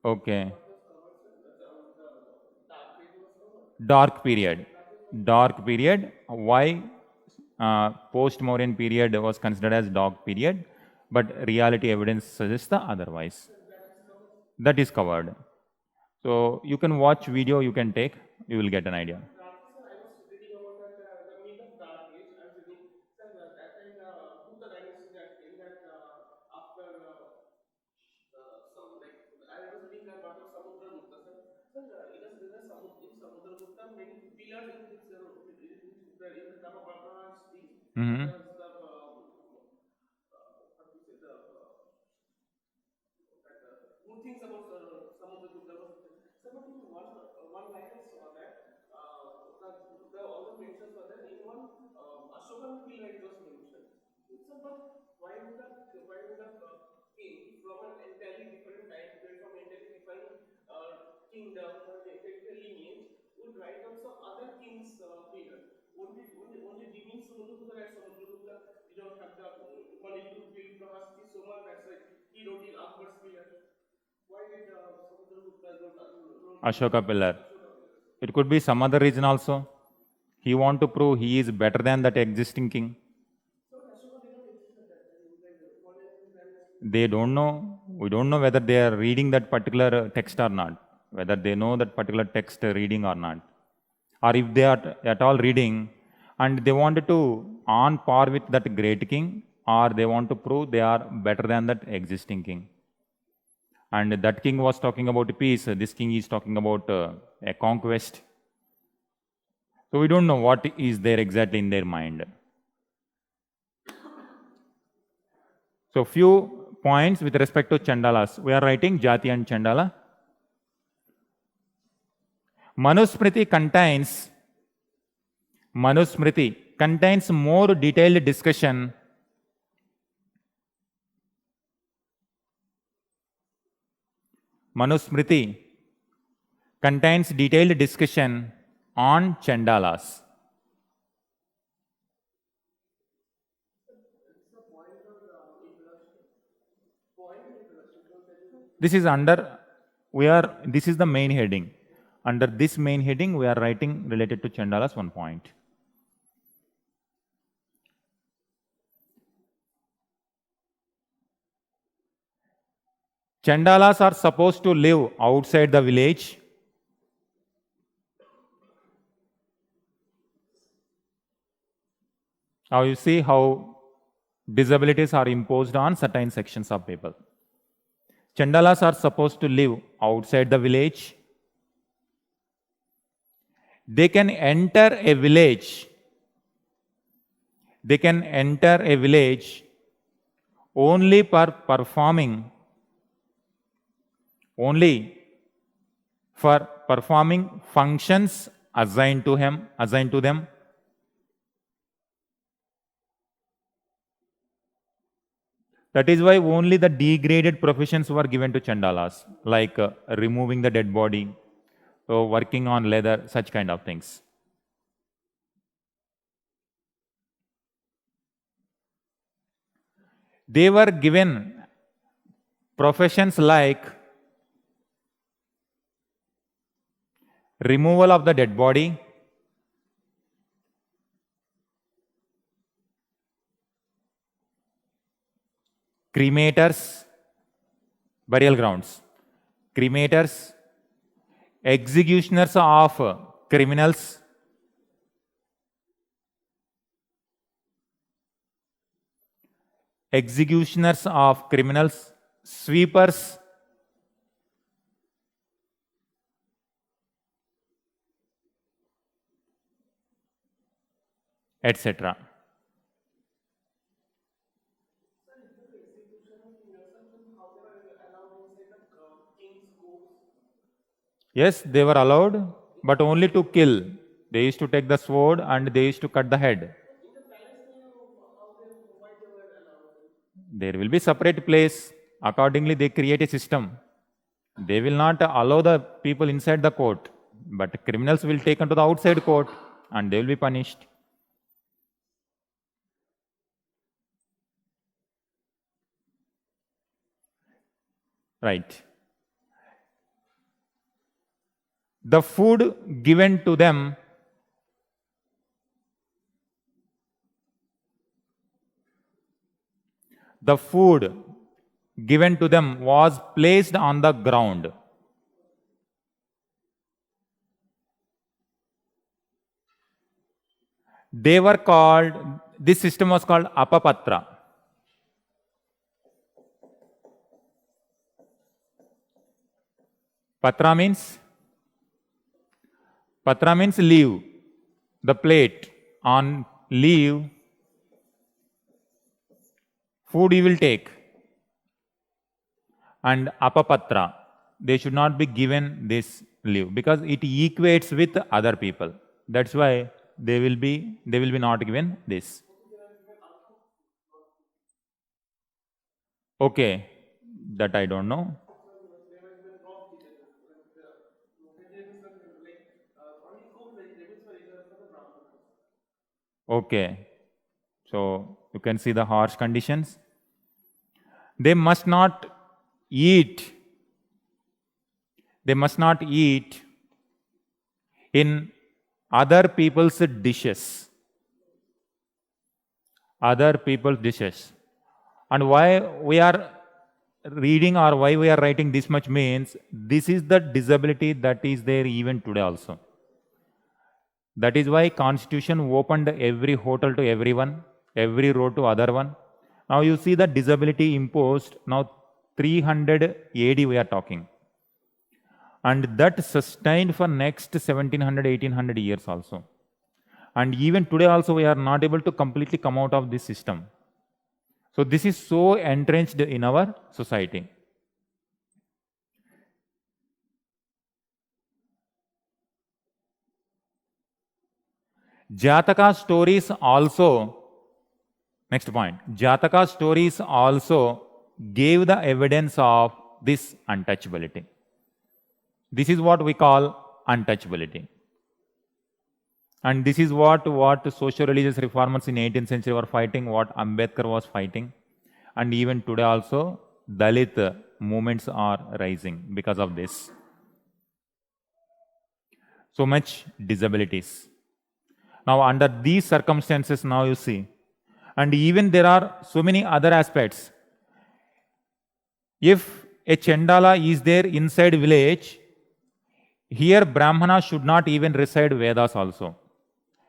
Okay. Dark period. Dark period. Why post-Mauryan period was considered as dark period, but reality evidence suggests the otherwise. That is covered. So you can watch video, you can take, you will get an idea. Mm-hmm. Ashoka pillar. It could be some other reason also. He want to prove he is better than that existing king. They don't know. We don't know whether they are reading that particular text or not. Whether they know that particular text reading or not. Or if they are at all reading and they wanted to on par with that great king, or they want to prove they are better than that existing king. And that king was talking about peace. This king is talking about a conquest. So we don't know what is there exactly in their mind. So few points with respect to Chandalas. We are writing Jati and Chandala. Manusmriti contains more detailed discussion Manusmriti contains detailed discussion on Chandalas. This is this is the main heading. Under this main heading, we are writing related to Chandalas 1 point. Chandalas are supposed to live outside the village. Now you see how disabilities are imposed on certain sections of people. Chandalas are supposed to live outside the village. They can enter a village. They can enter a village only for performing functions assigned to them. That is why only the degraded professions were given to Chandalas, like removing the dead body, working on leather, such kind of things. They were given professions like removal of the dead body, cremators, burial grounds, cremators, executioners of criminals, sweepers, etc. Yes, they were allowed, but only to kill. They used to take the sword and they used to cut the head. There will be separate place. Accordingly, they create a system. They will not allow the people inside the court, but criminals will taken to the outside court and they will be punished. Right. The food given to them was placed on the ground. This system was called apapatra. Patra means leave. The plate on leave, food you will take. And apapatra, they should not be given this leave because it equates with other people. That's why they will be not given this. Okay, that I don't know. Okay, so you can see the harsh conditions. They must not eat They must not eat in other people's dishes. Other people's dishes. And why we are reading or why we are writing this much means this is the disability that is there even today also. That is why Constitution opened every hotel to everyone, every road to other one. Now you see the disability imposed, now 300 AD we are talking. And that sustained for next 1700, 1800 years also. And even today also we are not able to completely come out of this system. So this is so entrenched in our society. Jataka stories also, next point, Jataka stories also gave the evidence of this untouchability. This is what we call untouchability. And this is what socio-religious reformers in 18th century were fighting, what Ambedkar was fighting. And even today also, Dalit movements are rising because of this. So much disabilities. Now under these circumstances, now you see, and even there are so many other aspects. If a Chandala is there inside village, here Brahmana should not even recite Vedas also.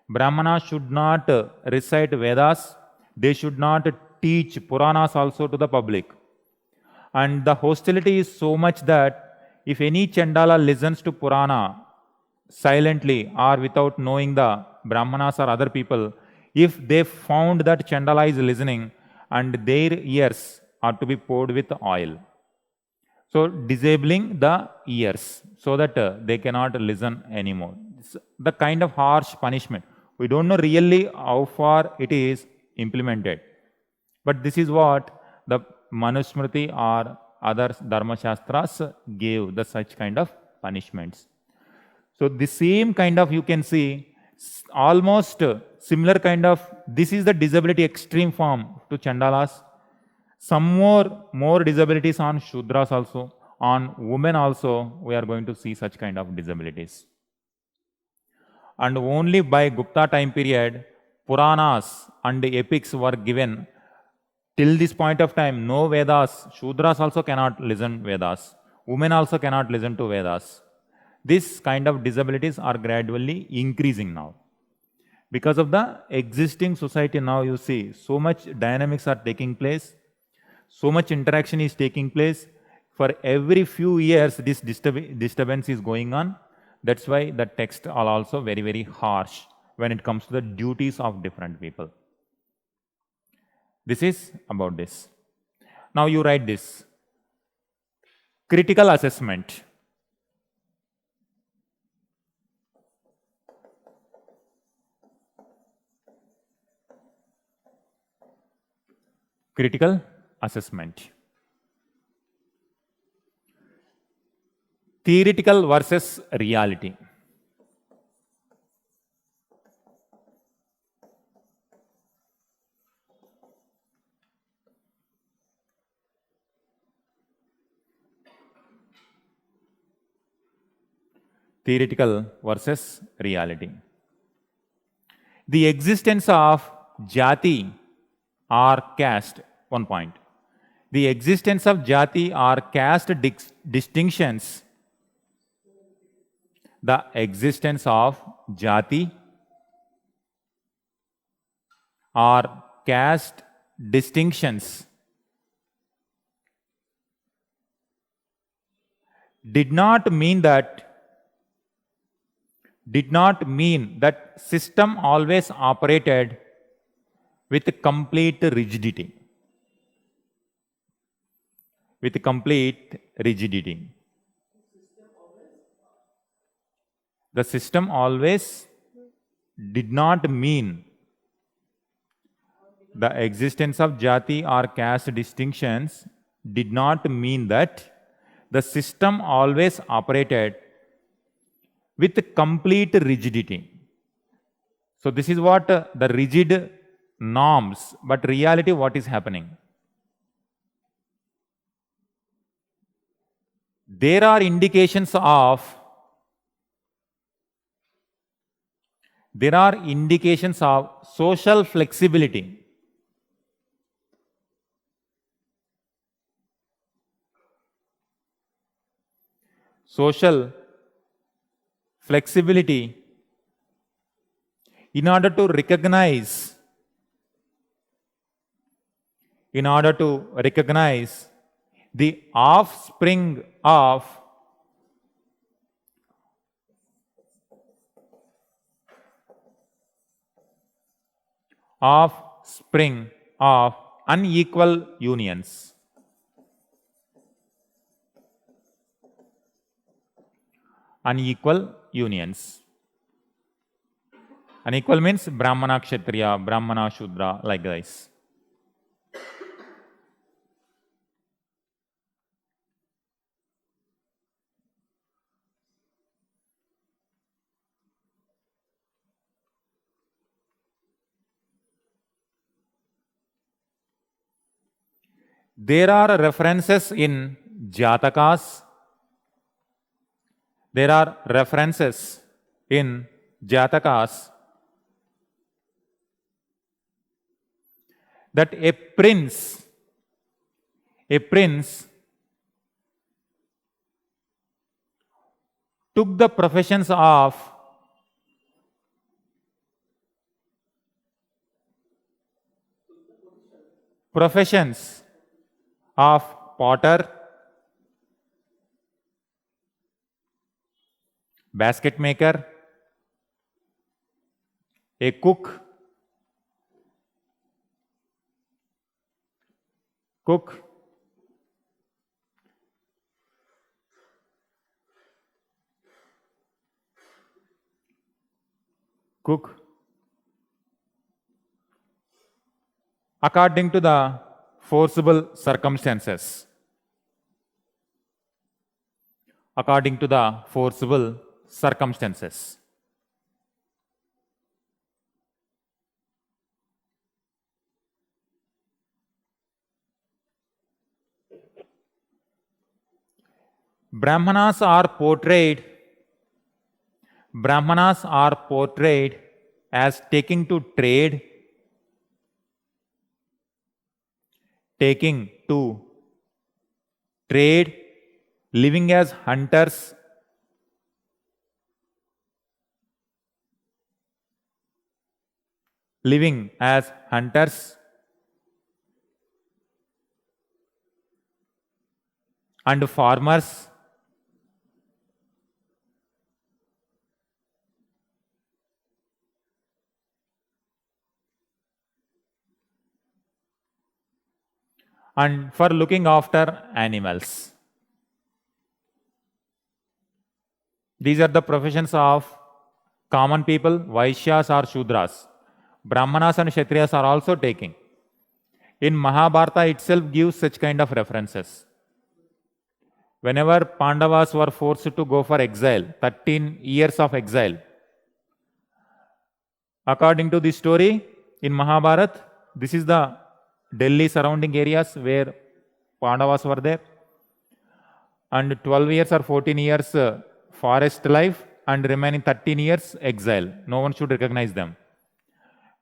Brahmana should not recite Vedas. They should not teach Puranas also to the public. And the hostility is so much that if any Chandala listens to Purana silently or without knowing the Brahmanas or other people, if they found that Chandala is listening and their ears are to be poured with oil. So disabling the ears so that they cannot listen anymore. It's the kind of harsh punishment. We don't know really how far it is implemented. But this is what the Manusmriti or other Dharma Shastras gave, the such kind of punishments. So the same kind of, you can see, almost similar kind of, this is the disability extreme form to Chandalas. Some more disabilities on Shudras also, on women also, we are going to see such kind of disabilities. And only by Gupta time period, Puranas and epics were given. Till this point of time, no Vedas. Shudras also cannot listen Vedas. Women also cannot listen to Vedas. This kind of disabilities are gradually increasing now. Because of the existing society now, you see, so much dynamics are taking place. So much interaction is taking place. For every few years, this disturbance is going on. That's why the texts are also very, very harsh when it comes to the duties of different people. This is about this. Now you write this. Critical assessment. Critical assessment. Theoretical versus reality. Theoretical versus reality. The existence of jati or caste, one point. The existence of jati or caste distinctions. The existence of jati or caste distinctions did not mean that system always operated with complete rigidity. With complete rigidity. The system always did not mean the existence of jati or caste distinctions did not mean that the system always operated with complete rigidity. So this is what the rigid norms, but reality what is happening? there are indications of social flexibility. Social flexibility in order to recognize the offspring of unequal unions. Unequal unions. Unequal means Brahmana Kshatriya, Brahmana Shudra, like this. There are references in Jatakas. There are references in Jatakas that a prince took the professions of potter, basket maker, a cook, according to the forcible circumstances. According to the forcible circumstances. Brahmanas are portrayed as taking to trade, living as hunters, and farmers, and for looking after animals. These are the professions of common people, Vaishyas or Shudras. Brahmanas and Kshatriyas are also taking. In Mahabharata itself gives such kind of references. Whenever Pandavas were forced to go for exile, 13 years of exile, according to the story in Mahabharata, this is the Delhi surrounding areas where Pandavas were there, and 12 years or 14 years forest life, and remaining 13 years exile. No one should recognize them.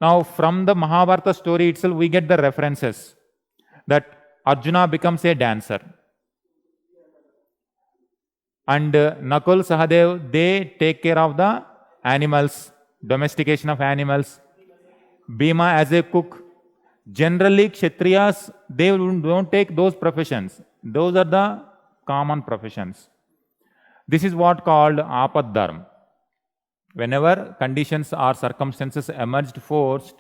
Now, from the Mahabharata story itself, we get the references that Arjuna becomes a dancer, and Nakul, Sahadev, they take care of the animals, domestication of animals. Bhima as a cook. Generally, Kshatriyas, they don't take those professions. Those are the common professions. This is what called apad dharma. Whenever conditions or circumstances emerged forced.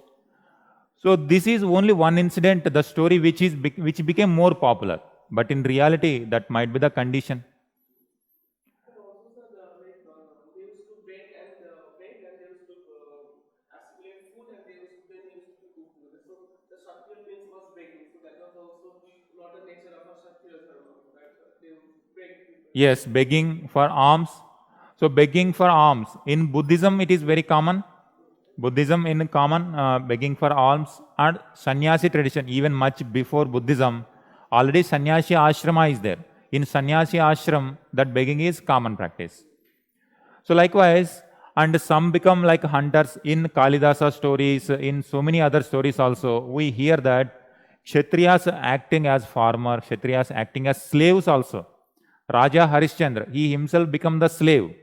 So this is only one incident, the story which became more popular. But in reality, that might be the condition. Yes, begging for alms. So begging for alms. In Buddhism, it is very common. Begging for alms. And sannyasi tradition, even much before Buddhism, already sannyasi ashrama is there. In sannyasi ashram, that begging is common practice. So likewise, and some become like hunters. In Kalidasa stories, in so many other stories also, we hear that Kshatriyas acting as farmer, Kshatriyas acting as slaves also. Raja Harishchandra, he himself become the slave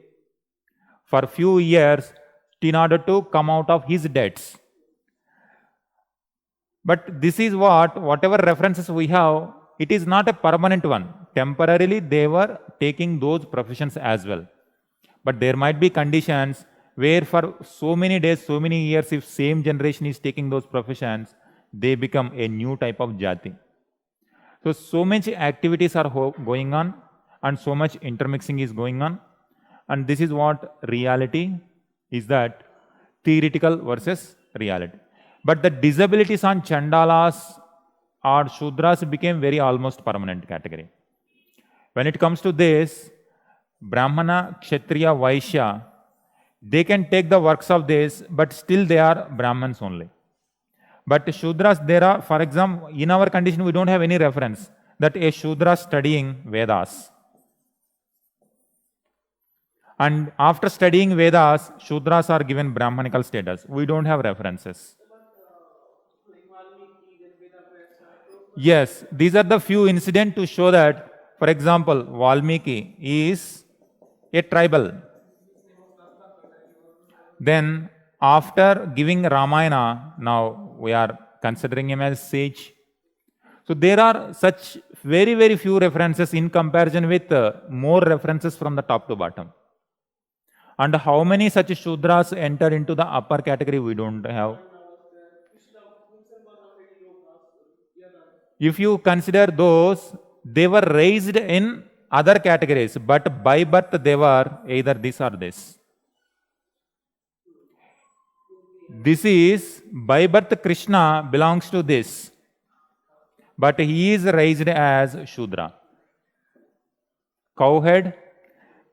for few years in order to come out of his debts. But this is whatever references we have, it is not a permanent one. Temporarily, they were taking those professions as well. But there might be conditions where for so many days, so many years, if same generation is taking those professions, they become a new type of jati. So much activities are going on and so much intermixing is going on. And this is what reality is, that theoretical versus reality. But the disabilities on Chandalas or Shudras became very almost permanent category. When it comes to this, Brahmana, Kshatriya, Vaishya, they can take the works of this, but still they are Brahmins only. But Shudras, there are, for example, in our condition, we don't have any reference that a Shudra studying Vedas. And after studying Vedas, Shudras are given Brahmanical status. We don't have references. Yes, these are the few incidents to show that, for example, Valmiki is a tribal. Then, after giving Ramayana, now we are considering him as sage. So, there are such very, very few references in comparison with more references from the top to bottom. And how many such Shudras enter into the upper category, we don't have. If you consider those, they were raised in other categories, but by birth they were either this or this. This is, by birth Krishna belongs to this, but he is raised as Shudra. Cowhead,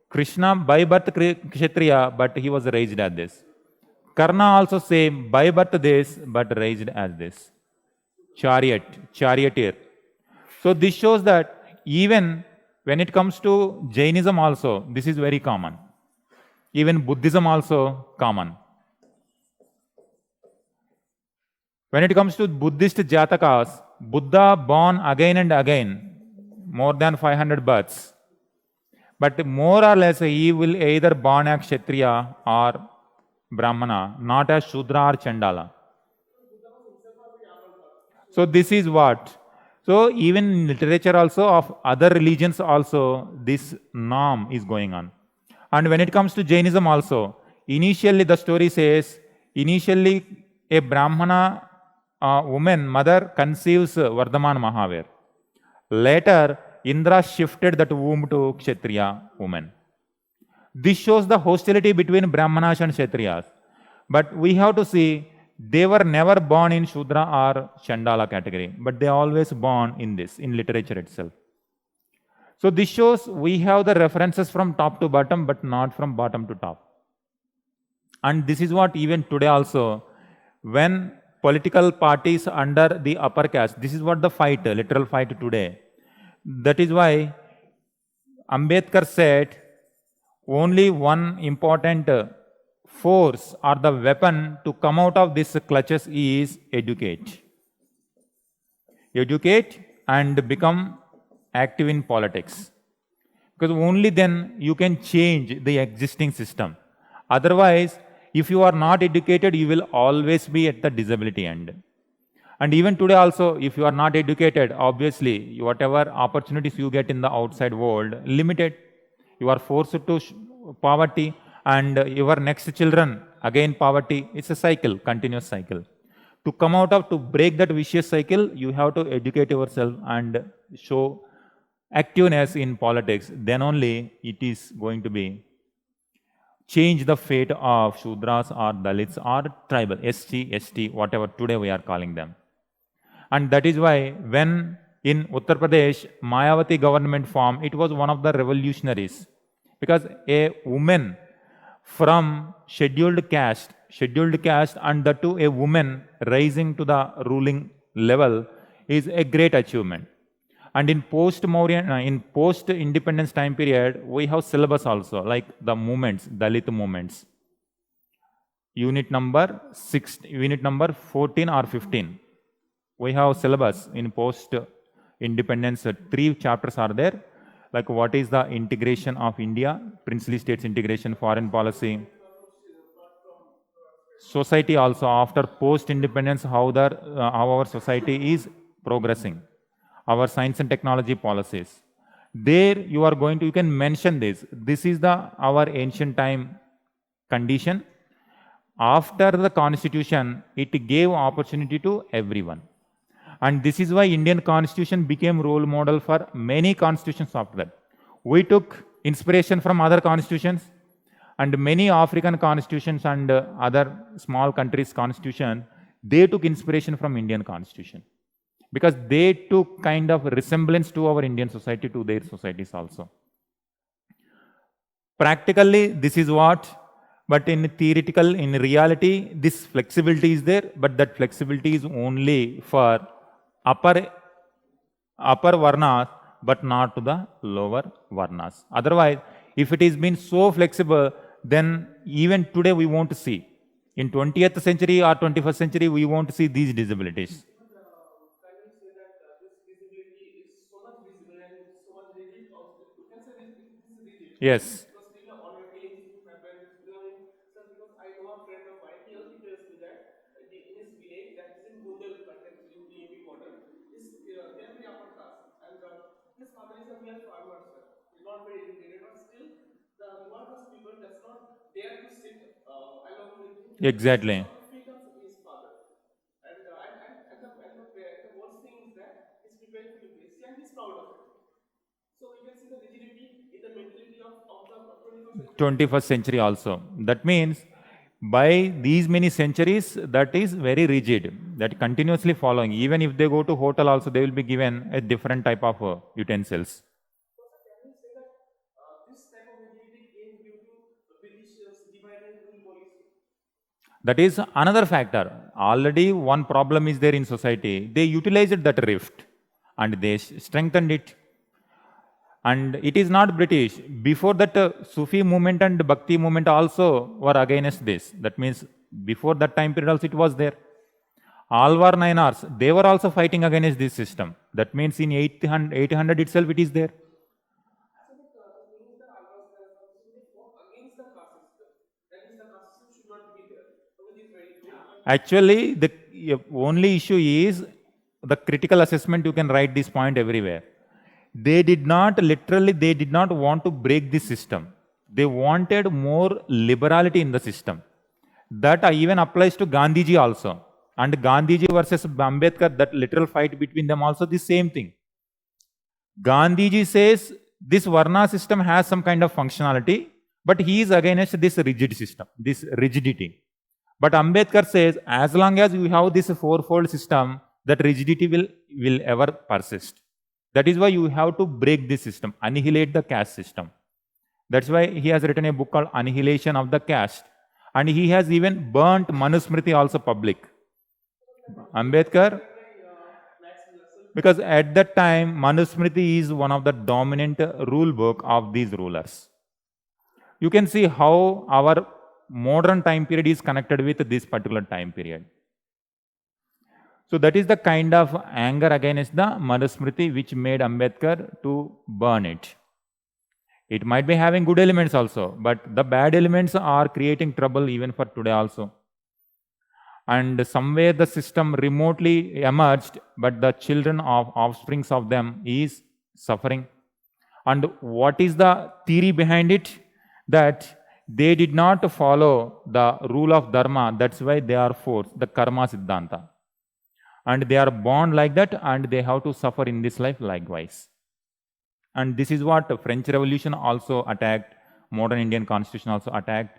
Krishna by birth Kshatriya, but he was raised as this. Karna also same, by birth this, but raised as this. Charioteer. So this shows that even when it comes to Jainism also, this is very common. Even Buddhism also common. When it comes to Buddhist Jatakas, Buddha born again and again, more than 500 births. But more or less he will either born as Kshatriya or Brahmana, not as Shudra or Chandala. So this is what. So even in literature also of other religions also, this norm is going on. And when it comes to Jainism also, initially the story says, initially a Brahmana woman, mother conceives Vardhaman Mahavir. Later, Indra shifted that womb to Kshatriya woman. This shows the hostility between Brahmanas and Kshatriyas. But we have to see, they were never born in Shudra or Chandala category, but they always born in this, in literature itself. So this shows we have the references from top to bottom, but not from bottom to top. And this is what even today also, when political parties under the upper caste, this is what the fight, literal fight today. That is why Ambedkar said, only one important force or the weapon to come out of these clutches is educate. Educate and become active in politics. Because only then you can change the existing system. Otherwise, if you are not educated, you will always be at the disability end. And even today also, if you are not educated, obviously, whatever opportunities you get in the outside world, limited. You are forced to poverty, and your next children, again poverty. It's a cycle, continuous cycle. To come out of, to break that vicious cycle, you have to educate yourself and show activeness in politics. Then only it is going to be change the fate of Shudras or Dalits or tribal, SC, ST, whatever today we are calling them. And that is why when in Uttar Pradesh, Mayawati government formed, it was one of the revolutionaries. Because a woman from scheduled caste and that too a woman rising to the ruling level is a great achievement. And in post-Mauryan, in post-independence time period, we have syllabus also, like the movements, Dalit movements. Unit number 14 or 15. We have syllabus in post-independence. 3 chapters are there, like what is the integration of India, princely states integration, foreign policy, society also after post-independence, how our society is progressing, our science and technology policies. There you can mention this. This is our ancient time condition. After the constitution, it gave opportunity to everyone. And this is why Indian constitution became role model for many constitutions after that. We took inspiration from other constitutions, and many African constitutions and other small countries' constitution, they took inspiration from Indian constitution, because they took kind of resemblance to our Indian society, to their societies also. Practically, this is what, but in theoretical, in reality, this flexibility is there, but that flexibility is only for upper varnas, but not to the lower varnas. Otherwise, if it is been so flexible, then even today we won't see. In 20th century or 21st century, we won't see these disabilities. Yes. Exactly. So 21st century also. That means by these many centuries, that is very rigid, that continuously following. Even if they go to hotel also, they will be given a different type of utensils. That is another factor. Already one problem is there in society. They utilized that rift and they strengthened it. And it is not British. Before that, Sufi movement and Bhakti movement also were against this. That means before that time period also it was there. Alvar Nayanars, they were also fighting against this system. That means in 800 itself it is there. Actually, the only issue is the critical assessment. You can write this point everywhere. They did not want to break this system. They wanted more liberality in the system. That even applies to Gandhiji also. And Gandhiji versus Ambedkar, that literal fight between them also, the same thing. Gandhiji says this Varna system has some kind of functionality, but he is against this rigid system, this rigidity. But Ambedkar says, as long as you have this fourfold system, that rigidity will ever persist. That is why you have to break this system, annihilate the caste system. That's why he has written a book called Annihilation of the Caste. And he has even burnt Manusmriti also public. Ambedkar, because at that time, Manusmriti is one of the dominant rule book of these rulers. You can see how our modern time period is connected with this particular time period. So that is the kind of anger against the Manusmriti which made Ambedkar to burn it. It might be having good elements also, but the bad elements are creating trouble even for today also. And somewhere the system remotely emerged, but the children of offsprings of them is suffering. And what is the theory behind it? That they did not follow the rule of dharma, that's why they are forced, the karma siddhanta. And they are born like that, and they have to suffer in this life likewise. And this is what the French Revolution also attacked, modern Indian constitution also attacked.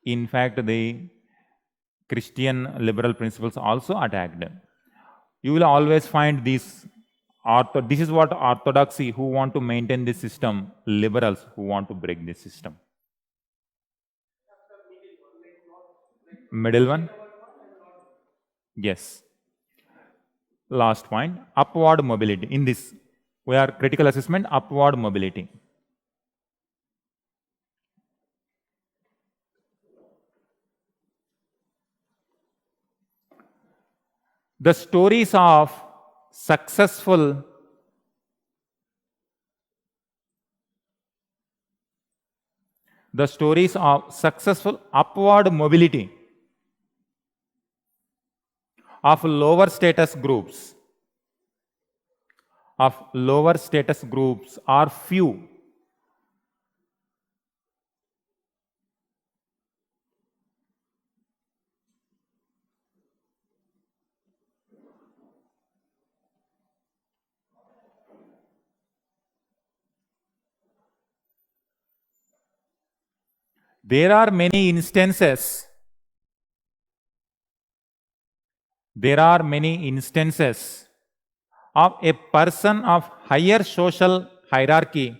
In fact, the Christian liberal principles also attacked. You will always find this is what orthodoxy who want to maintain this system, liberals who want to break this system. Middle one? Yes. Last point, upward mobility. In this, We are critical assessment, upward mobility. The stories of successful upward mobility of lower status groups are few. There are many instances of a person of higher social hierarchy,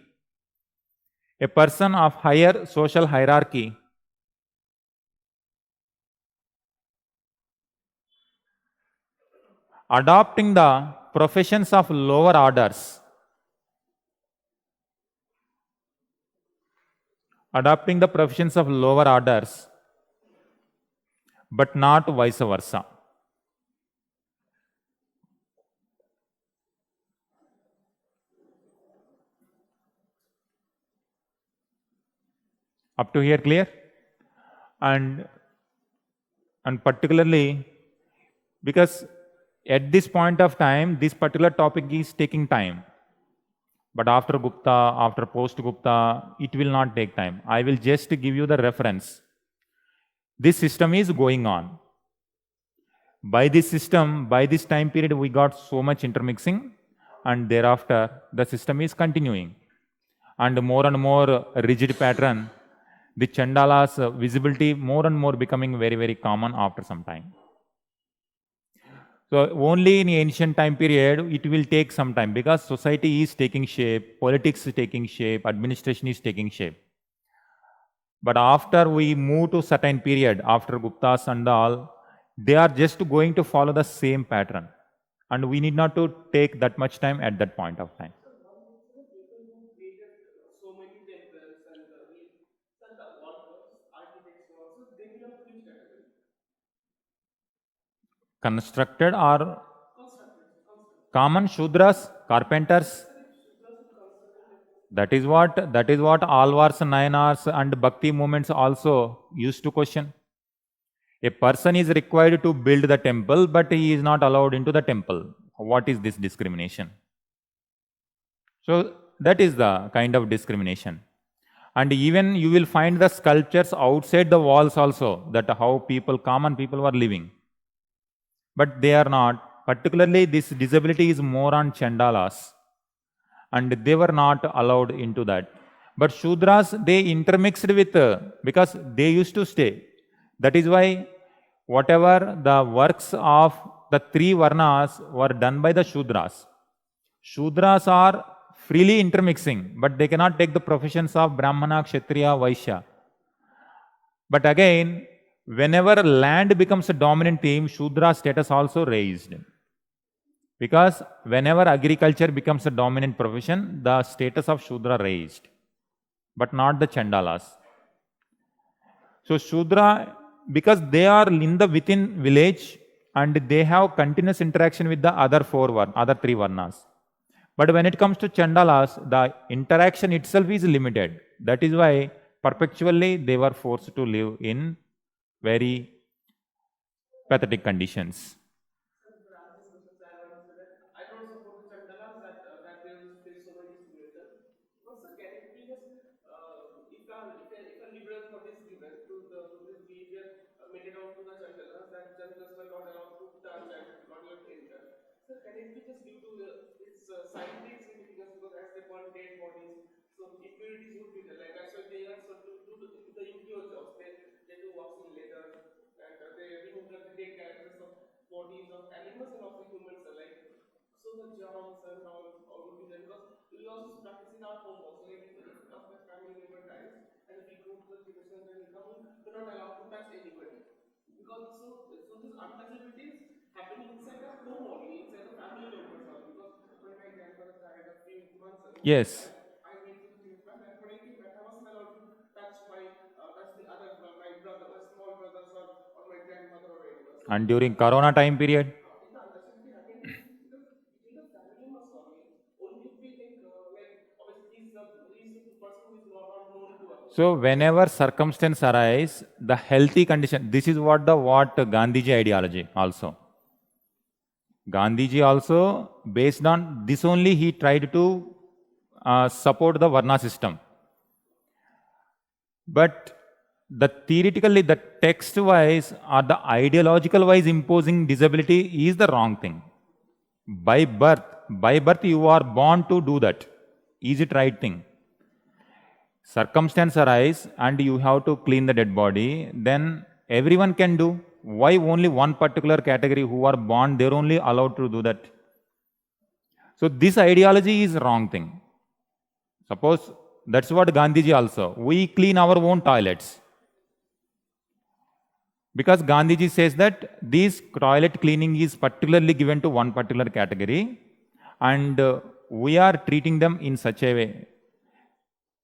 adopting the professions of lower orders, but not vice versa. Up to here clear? And particularly because at this point of time, this particular topic is taking time. But after Gupta, after post-Gupta, it will not take time. I will just give you the reference. This system is going on. By this system, by this time period, we got so much intermixing, and thereafter, the system is continuing. And more rigid pattern, the Chandala's visibility more and more becoming very, very common after some time. So only in ancient time period, it will take some time because society is taking shape, politics is taking shape, administration is taking shape. But after we move to certain period, after Guptas and all, they are just going to follow the same pattern. And we need not to take that much time at that point of time. Constructed or common Shudras, carpenters. That is what Alvars, Nayanars and Bhakti movements also used to question. A person is required to build the temple, but he is not allowed into the temple. What is this discrimination? So that is the kind of discrimination. And even you will find the sculptures outside the walls also, that how common people were living. But they are not. Particularly this disability is more on Chandalas. And they were not allowed into that. But Shudras, they intermixed with, because they used to stay. That is why whatever the works of the three Varnas were done by the Shudras. Shudras are freely intermixing, but they cannot take the professions of Brahmana, Kshatriya, Vaishya. But again, whenever land becomes a dominant theme, Shudra status also raised. Because whenever agriculture becomes a dominant profession, the status of Shudra raised, but not the Chandalas. So Shudra, because they are in the within village and they have continuous interaction with the other three Varnas. But when it comes to Chandalas, the interaction itself is limited. That is why perpetually they were forced to live in very pathetic conditions. Yes. And during Corona time period. So whenever circumstance arise, the healthy condition, this is what Gandhiji ideology also. Gandhiji also, based on this only, he tried to support the Varna system. But the theoretically, the text-wise or the ideological-wise imposing disability is the wrong thing. By birth you are born to do that. Is it right thing? Circumstance arise and you have to clean the dead body, then everyone can do. Why only one particular category who are born, they're only allowed to do that? So this ideology is wrong thing. Suppose that's what Gandhiji also. We clean our own toilets. Because Gandhiji says that this toilet cleaning is particularly given to one particular category and we are treating them in such a way.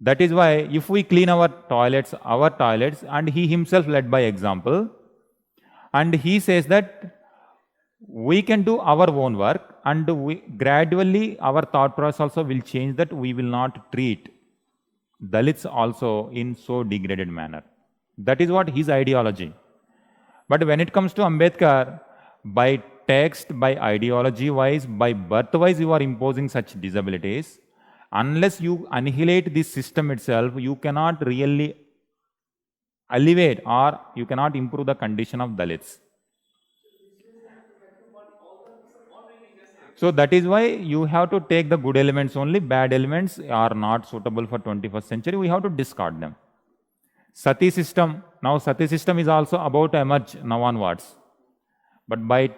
That is why if we clean our toilets, and he himself led by example, and he says that we can do our own work and we gradually our thought process also will change that we will not treat Dalits also in so degraded manner. That is what his ideology. But when it comes to Ambedkar, by text, by ideology wise, by birth wise, you are imposing such disabilities. Unless you annihilate this system itself, you cannot really elevate or you cannot improve the condition of Dalits. So that is why you have to take the good elements only. Bad elements are not suitable for 21st century. We have to discard them. Sati system. Now Sati system is also about to emerge now onwards. But by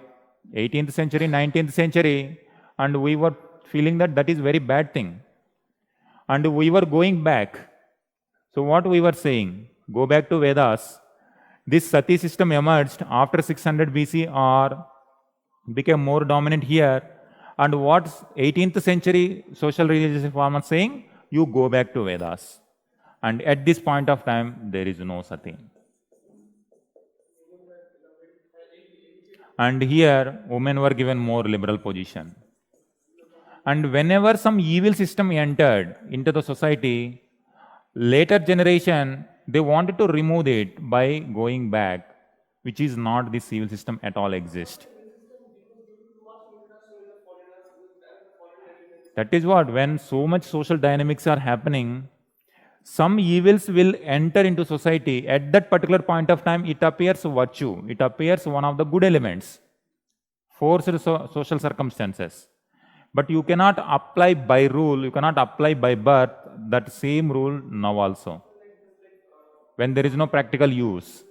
18th century, 19th century, and we were feeling that that is very bad thing. And we were going back. So what we were saying, go back to Vedas. This Sati system emerged after 600 BC or became more dominant here. And what's 18th century social religious reformers saying? You go back to Vedas. And at this point of time, there is no Sati. And here, women were given more liberal position. And whenever some evil system entered into the society, later generation, they wanted to remove it by going back, which is not this evil system at all exist. That is what, when so much social dynamics are happening, some evils will enter into society. At that particular point of time, it appears virtue. It appears one of the good elements, forced social circumstances. But you cannot apply by rule, you cannot apply by birth that same rule now also, when there is no practical use.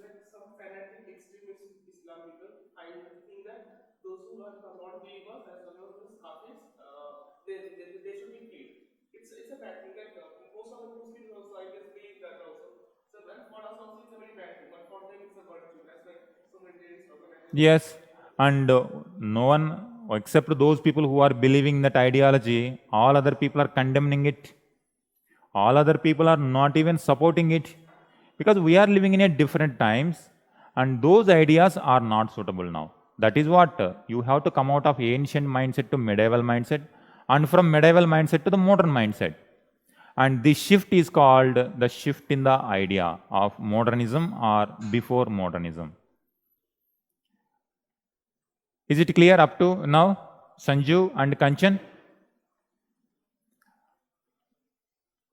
Yes, and no one except those people who are believing that ideology, all other people are condemning it. All other people are not even supporting it because we are living in a different times and those ideas are not suitable now. That is what you have to come out of ancient mindset to medieval mindset and from medieval mindset to the modern mindset. And this shift is called the shift in the idea of modernism or before modernism. Is it clear up to now, Sanju and Kanchan?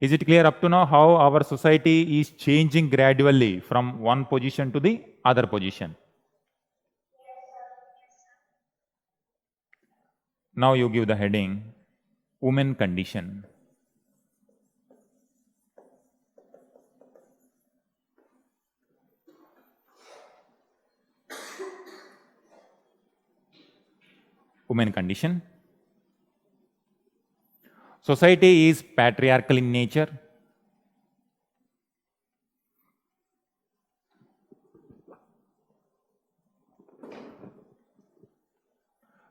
Is it clear up to now how our society is changing gradually from one position to the other position? Now you give the heading, Women Condition. Women condition. Society is patriarchal in nature.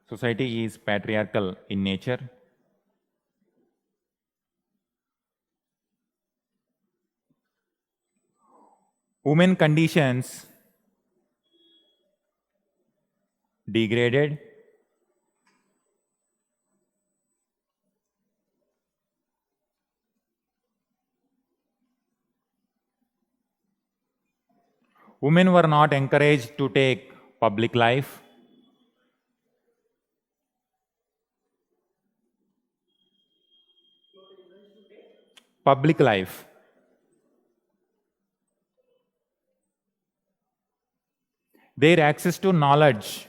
Society is patriarchal in nature. Women conditions degraded. Women were not encouraged to take public life. Public life. Their access to knowledge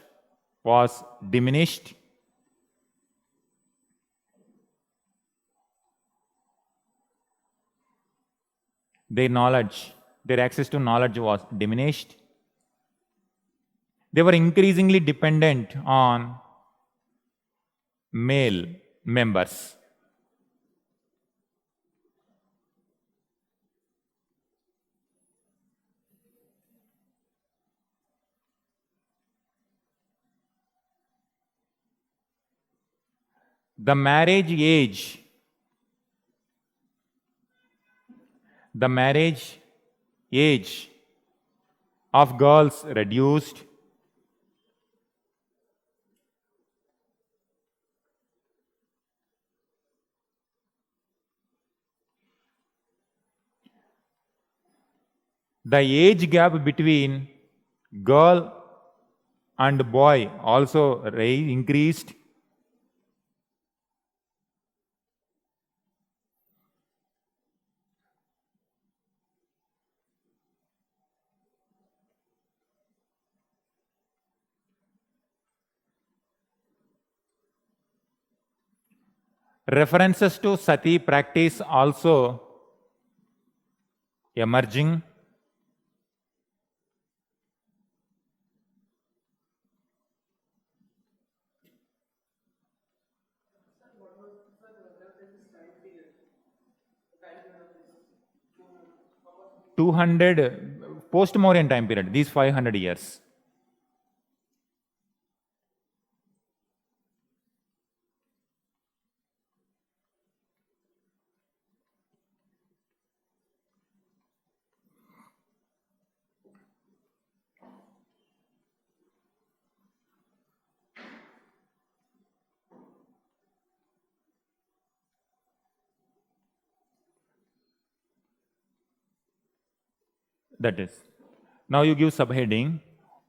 was diminished. Their access to knowledge was diminished. They were increasingly dependent on male members. The marriage age of girls reduced. The age gap between girl and boy also increased. References to sati practice also emerging. (200) post-Mauryan time period, these 500 years. That is. Now you give subheading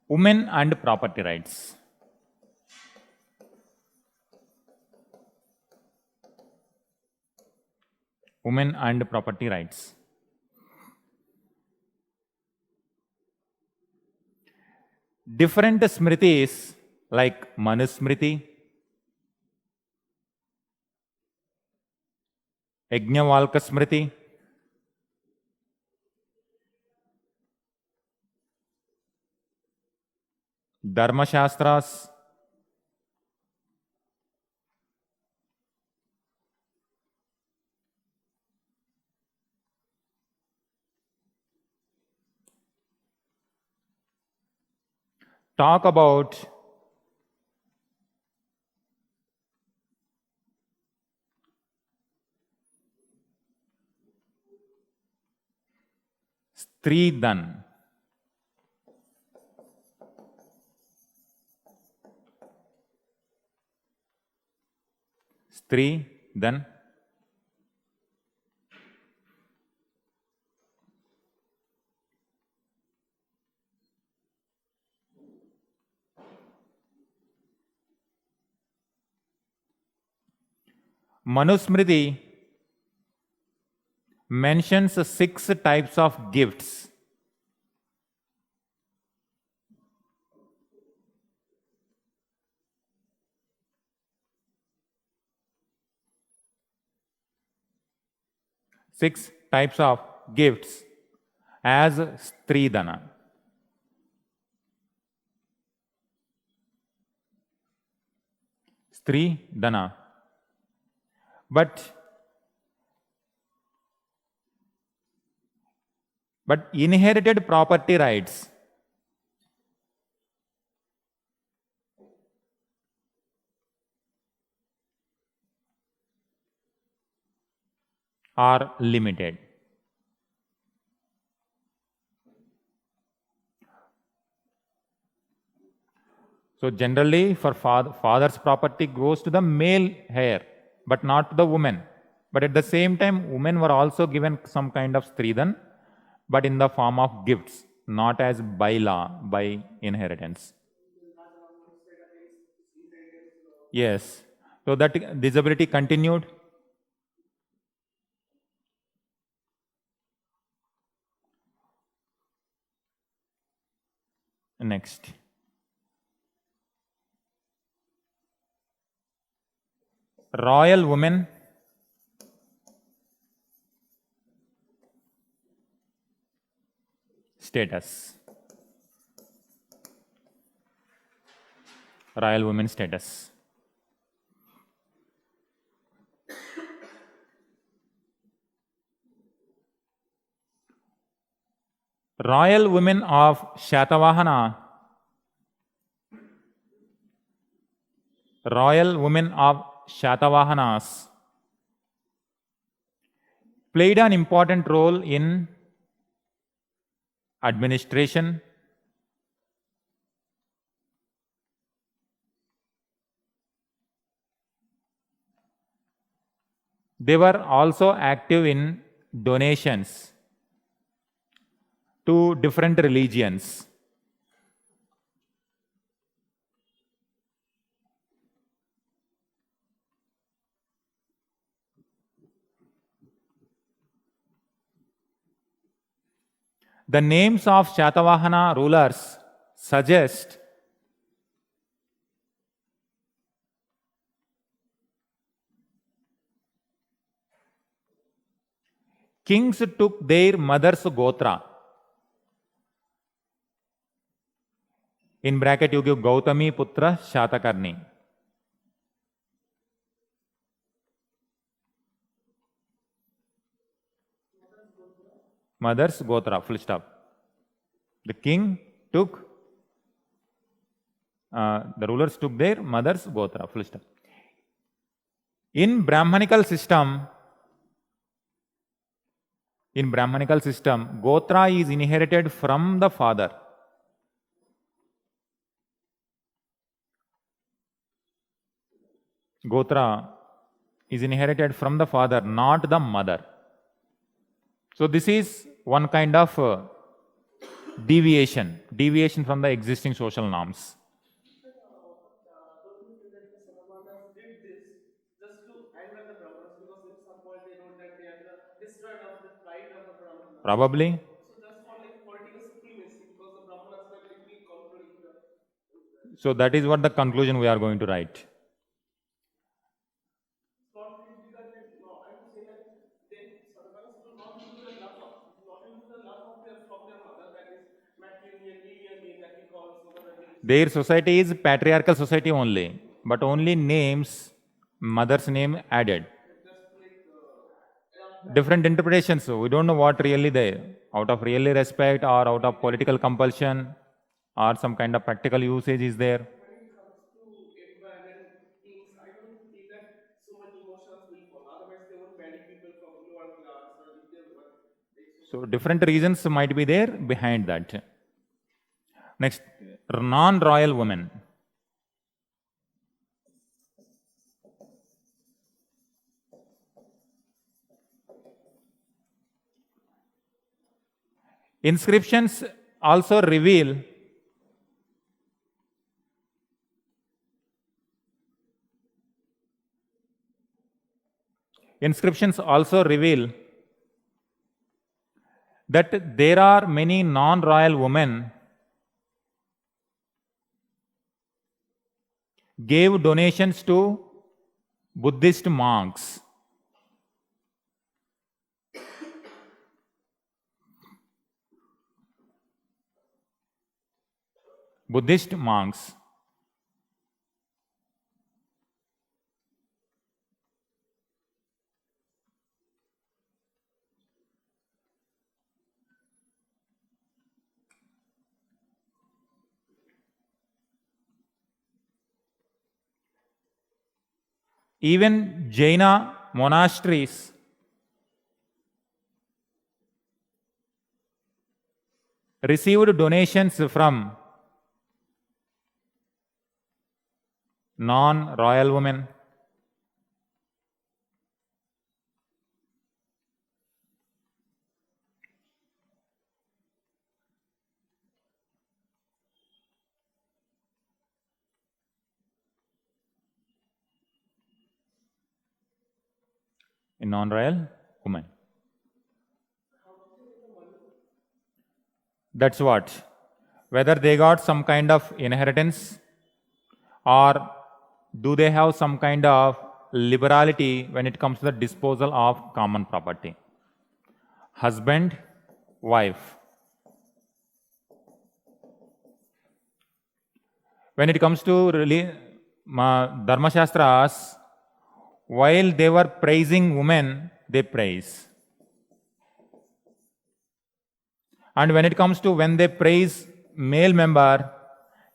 Women and Property Rights. Women and Property Rights. Different smritis like Manusmriti, Yajnavalkya Smriti, Dharma Shastras, talk about Stridhan. Stridhan. Manusmriti mentions 6 types of gifts. Six types of gifts as Stridhana. Stridhana. But inherited property rights are limited. So generally for father's property goes to the male heir, but not to the woman. But at the same time, women were also given some kind of stridhan, but in the form of gifts, not as by law, by inheritance. Yes. So that disability continued. Next. Royal women status. Royal women status. Royal women of Shatavahana. Royal women of Shatavahanas played an important role in administration, they were also active in donations to different religions. The names of Shatavahana rulers suggest kings took their mother's gotra. In bracket you give Gautami Putra Shatakarni. Mother's gotra, full stop. The king took, the rulers took their mother's gotra, full stop. In Brahmanical system, gotra is inherited from the father. Gotra is inherited from the father, not the mother. So this is one kind of deviation from the existing social norms. Probably. So that is what the conclusion we are going to write. Their society is patriarchal society only, but only names, mother's name added. Different interpretations. So we don't know what really they, out of really respect or out of political compulsion or some kind of practical usage is there. So different reasons might be there behind that. Next, non-royal women. Inscriptions also reveal that there are many non-royal women gave donations to Buddhist monks. Buddhist monks. Even Jaina monasteries received donations from non-royal women, in non-royal women. That's what. Whether they got some kind of inheritance or do they have some kind of liberality when it comes to the disposal of common property. Husband, wife. When it comes to Dharma Shastras, while they were praising women, they praise. And when it comes to when they praise male member,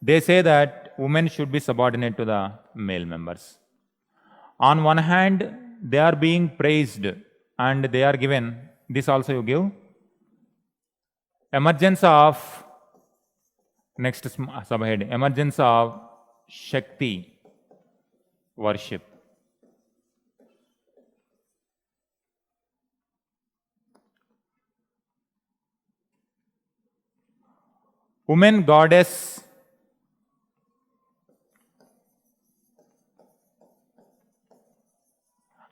they say that women should be subordinate to the male members. On one hand, they are being praised and they are given, this also you give, emergence of, next subhead, emergence of Shakti worship. Woman goddess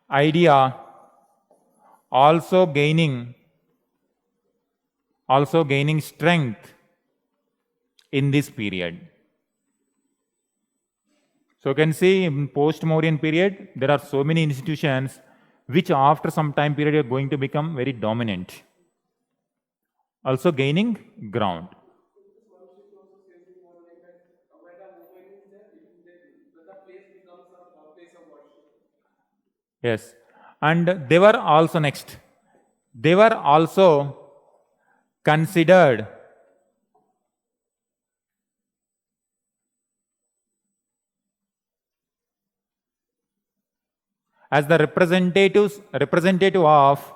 idea also gaining strength in this period. So you can see in post-Mauryan period, there are so many institutions which after some time period are going to become very dominant. Also gaining ground. Yes. And they were also next. They were also considered as the representative of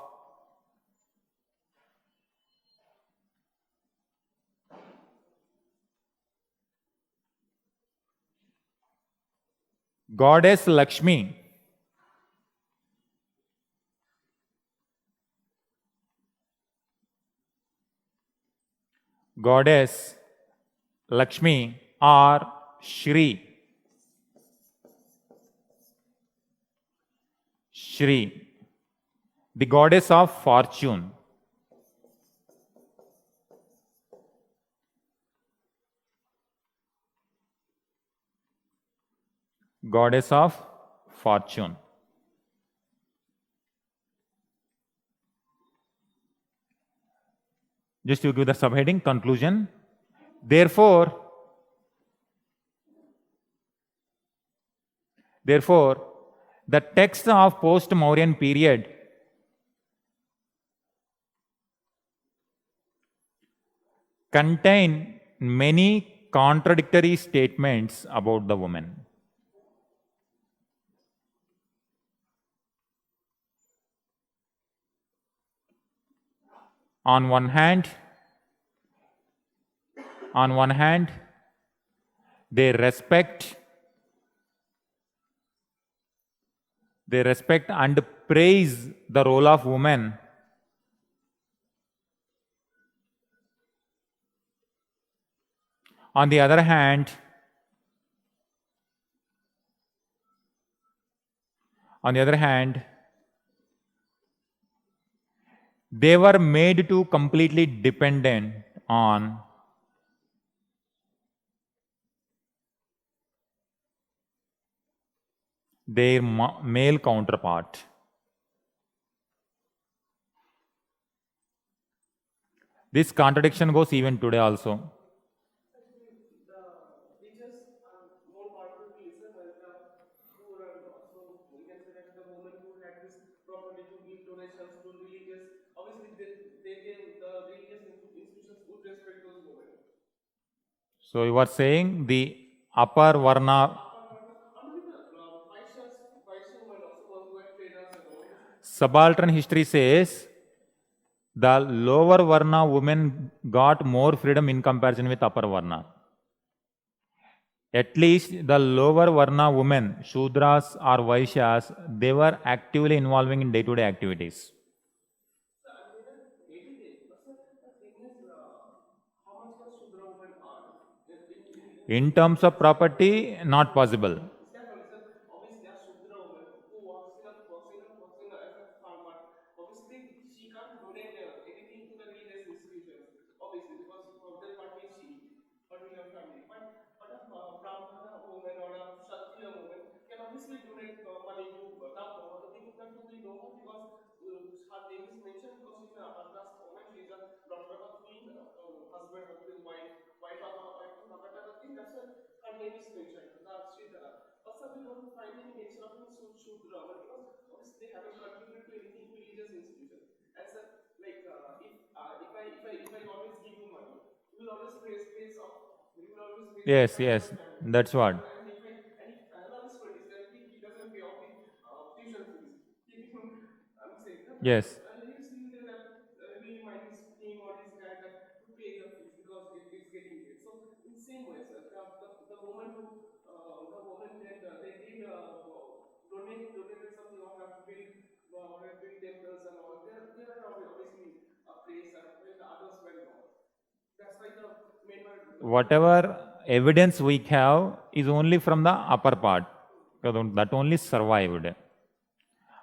goddess Lakshmi. Goddess Lakshmi or Shri. Shri, the goddess of fortune. Goddess of fortune. Just to give the subheading, conclusion. Therefore, the texts of post-Mauryan period contain many contradictory statements about the woman. On one hand, they respect and praise the role of woman. On the other hand, they were made to completely dependent on their male counterpart. This contradiction goes even today also. So you are saying the upper Varna. Subaltern history says the lower Varna women got more freedom in comparison with upper Varna. At least the lower Varna women, Shudras or Vaishyas, they were actively involving in day-to-day activities. In terms of property, not possible. Yes, yes, that's what. Yes. Whatever evidence we have is only from the upper part, because that only survived.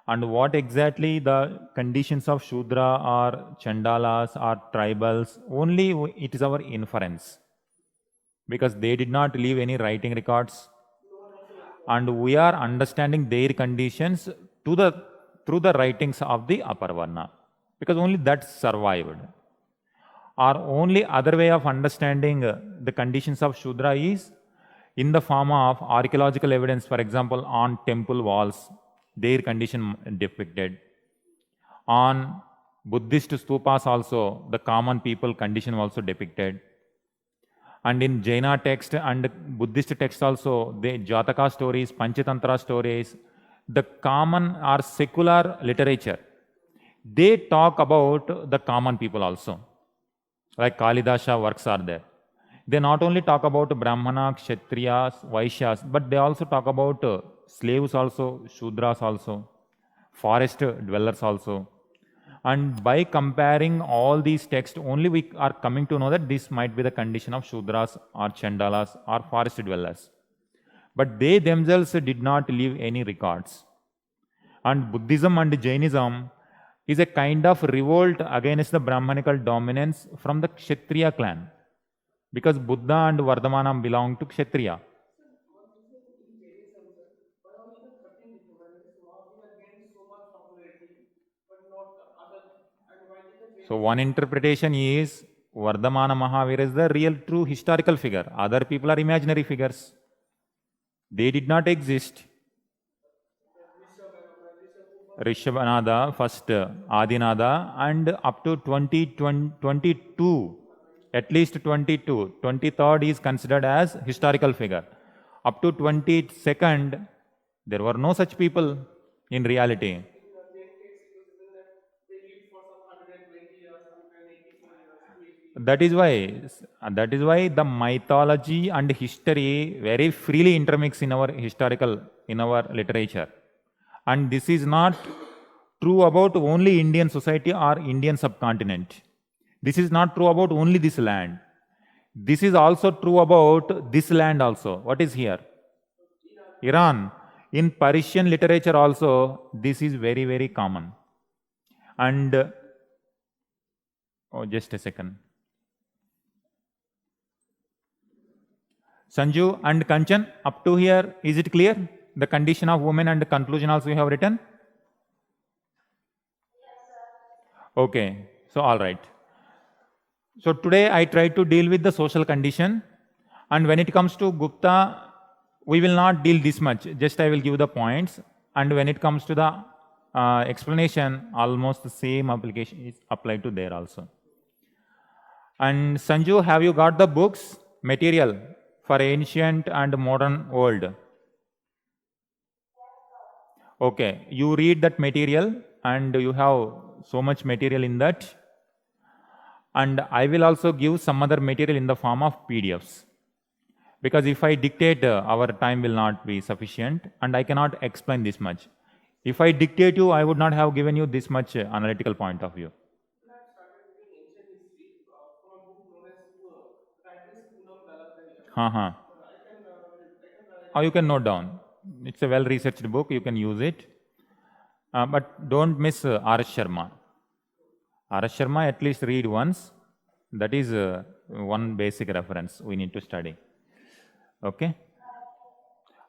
And what exactly the conditions of Shudra or Chandalas or tribals, only it is our inference. Because they did not leave any writing records. And we are understanding their conditions to through the writings of the upper Varna. Because only that survived. Our only other way of understanding the conditions of Shudra is in the form of archaeological evidence, for example, on temple walls, their condition depicted. On Buddhist stupas also, the common people condition also depicted. And in Jaina text and Buddhist text also, the Jataka stories, Panchatantra stories, the common or secular literature, they talk about the common people also. Like Kalidasa works are there. They not only talk about Brahmana, Kshatriyas, Vaishyas, but they also talk about slaves also, Shudras also, forest dwellers also. And by comparing all these texts, only we are coming to know that this might be the condition of Shudras or Chandalas or forest dwellers. But they themselves did not leave any records. And Buddhism and Jainism is a kind of revolt against the Brahmanical dominance from the Kshatriya clan. Because Buddha and Vardhamana belong to Kshatriya. So one interpretation is Vardhamana Mahavira is the real true historical figure. Other people are imaginary figures. They did not exist. Rishabhanada, first Adinada, and up to 2022, at least 22, 23rd is considered as historical figure. Up to 22nd, there were no such people in reality. That is why the mythology and history very freely intermix in our literature. And this is not true about only Indian society or Indian subcontinent. This is not true about only this land. This is also true about this land also. What is here? Iran. In Persian literature also, this is very, very common. And, just a second. Sanju and Kanchan, up to here, is it clear? The condition of women and the conclusion also you have written? Okay, so all right. So today I tried to deal with the social condition, and when it comes to Gupta, we will not deal this much, just I will give the points, and when it comes to the explanation, almost the same application is applied to there also. And Sanju, have you got the books, material for ancient and modern world? Okay, you read that material and you have so much material in that. And I will also give some other material in the form of PDFs. Because if I dictate, our time will not be sufficient and I cannot explain this much. If I dictate you, I would not have given you this much analytical point of view. Uh-huh. Or you can note down. It's a well-researched book, you can use it. But don't miss R.S. Sharma. R.S. Sharma at least read once. That is one basic reference we need to study. Okay?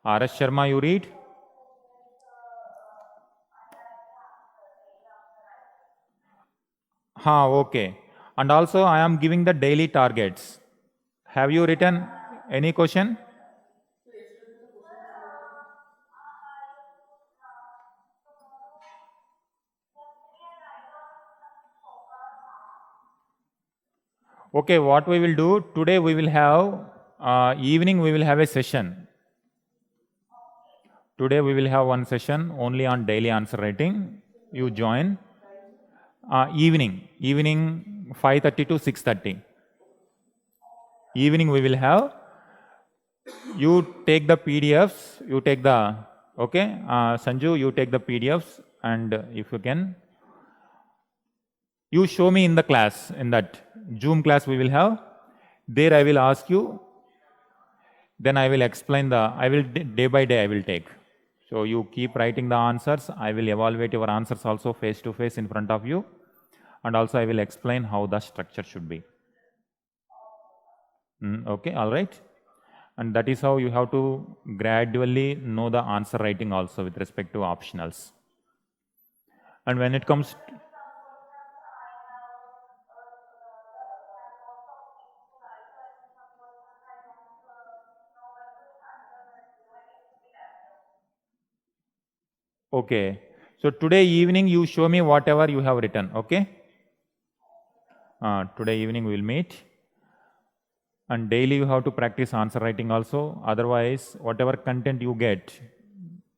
R.S. Sharma you read? Okay. And also I am giving the daily targets. Have you written any question? Okay, what we will do, today we will have, evening we will have a session. Today we will have one session only on daily answer writing. You join. Evening 5:30 to 6:30. Evening we will have. You take the PDFs, you take the, okay, Sanju, you take the PDFs and if you can, you show me in the class, in that Zoom class we will have. There I will ask you, then I will explain day by day I will take. So you keep writing the answers, I will evaluate your answers also face to face in front of you, and also I will explain how the structure should be. Okay, all right. And that is how you have to gradually know the answer writing also with respect to optionals. And when it comes to, okay, so today evening you show me whatever you have written, okay? Today evening we will meet. And daily you have to practice answer writing also. Otherwise, whatever content you get,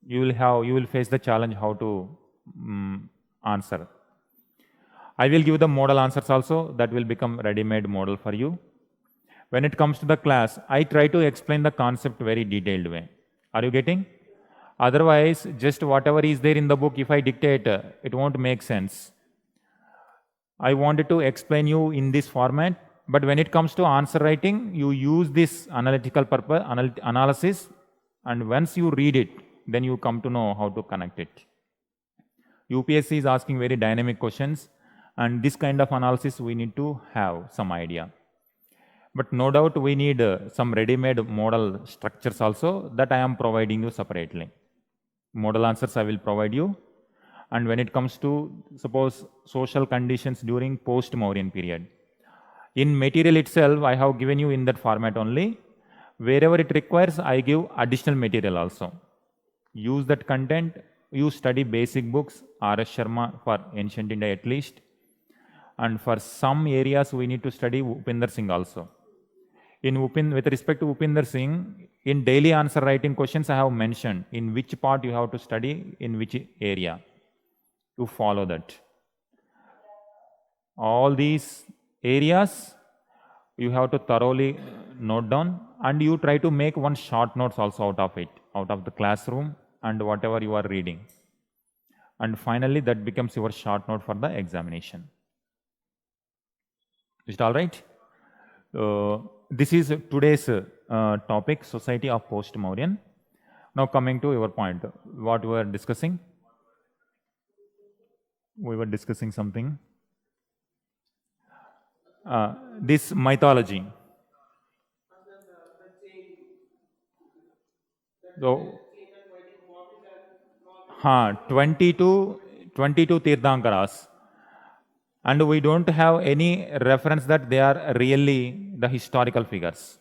you will face the challenge how to answer. I will give the model answers also, that will become ready-made model for you. When it comes to the class, I try to explain the concept very detailed way. Are you getting? Otherwise, just whatever is there in the book, if I dictate, it won't make sense. I wanted to explain you in this format, but when it comes to answer writing, you use this analytical purpose, analysis, and once you read it, then you come to know how to connect it. UPSC is asking very dynamic questions, and this kind of analysis we need to have some idea. But no doubt we need some ready-made model structures also that I am providing you separately. Model answers I will provide you. And when it comes to, suppose, social conditions during post-Mauryan period, in material itself, I have given you in that format only. Wherever it requires, I give additional material also. Use that content. You study basic books, R.S. Sharma for ancient India at least. And for some areas, we need to study Upinder Singh also. With respect to Upinder Singh, in daily answer writing questions, I have mentioned in which part you have to study, in which area. To follow that. All these areas you have to thoroughly note down, and you try to make one short notes also out of it, out of the classroom and whatever you are reading. And finally, that becomes your short note for the examination. Is it all right? This is today's topic, Society of Post-Mauryan. Now coming to your point, what we were discussing? We were discussing something. This mythology. So, 22 Tirthankaras. And we don't have any reference that they are really the historical figures.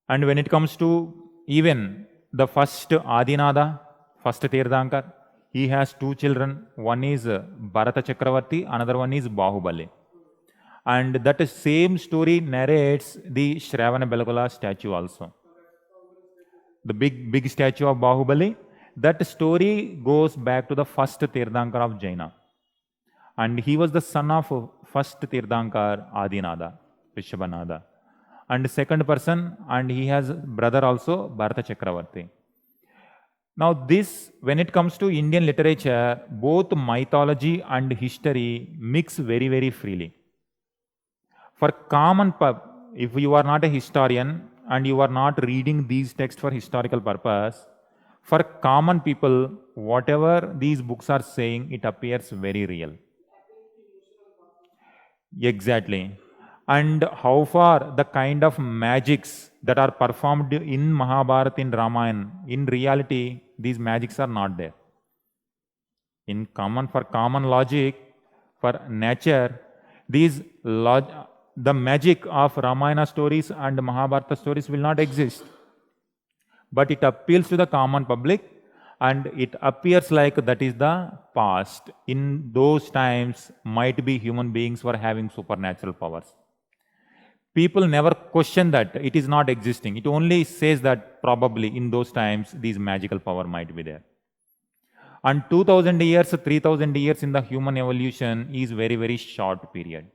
And when it comes to even the first Adinada, first Tirthankar, he has two children. One is Bharata Chakravarti, another one is Bahubali. And that same story narrates the Shravana Belagala statue also. The big statue of Bahubali. That story goes back to the first Tirthankar of Jaina. And he was the son of first Tirthankar Adinada, Rishabhanada. and second person, and he has brother also, Bharata Chakravarti. Now this, when it comes to Indian literature, both mythology and history mix very, very freely. For common if you are not a historian and you are not reading these texts for historical purpose, for common people, whatever these books are saying, it appears very real. Exactly. And how far the kind of magics that are performed in Mahabharata, in Ramayana, in reality, these magics are not there. For common logic, for nature, the magic of Ramayana stories and Mahabharata stories will not exist. But it appeals to the common public, and it appears like that is the past. In those times, might be human beings were having supernatural powers. People never question that it is not existing. It only says that probably in those times, these magical power might be there. And 2000 years, 3000 years in the human evolution is very, very short period.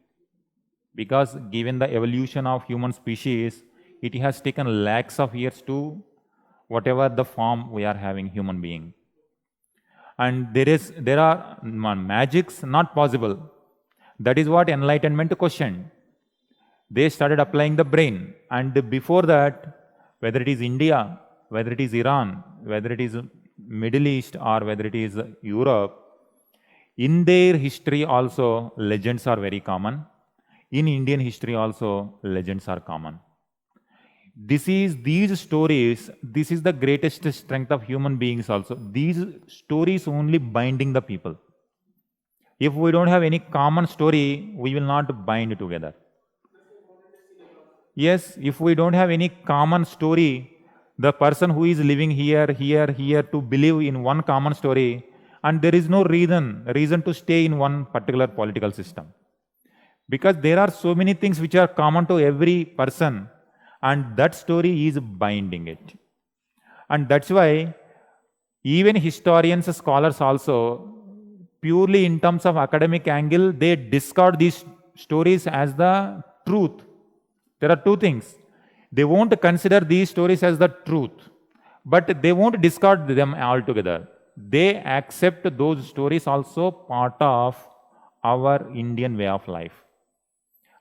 Because given the evolution of human species, it has taken lakhs of years to whatever the form we are having, human being. And there are magics not possible. That is what Enlightenment questioned. They started applying the brain. And before that, whether it is India, whether it is Iran, whether it is Middle East, or whether it is Europe, in their history also, legends are very common. In Indian history also, legends are common. These stories, this is the greatest strength of human beings also. These stories only binding the people. If we don't have any common story, we will not bind together. Yes, if we don't have any common story, the person who is living here to believe in one common story, and there is no reason to stay in one particular political system. Because there are so many things which are common to every person, and that story is binding it. And that's why even historians, scholars also, purely in terms of academic angle, they discard these stories as the truth. There are two things. They won't consider these stories as the truth, but they won't discard them altogether. They accept those stories also part of our Indian way of life.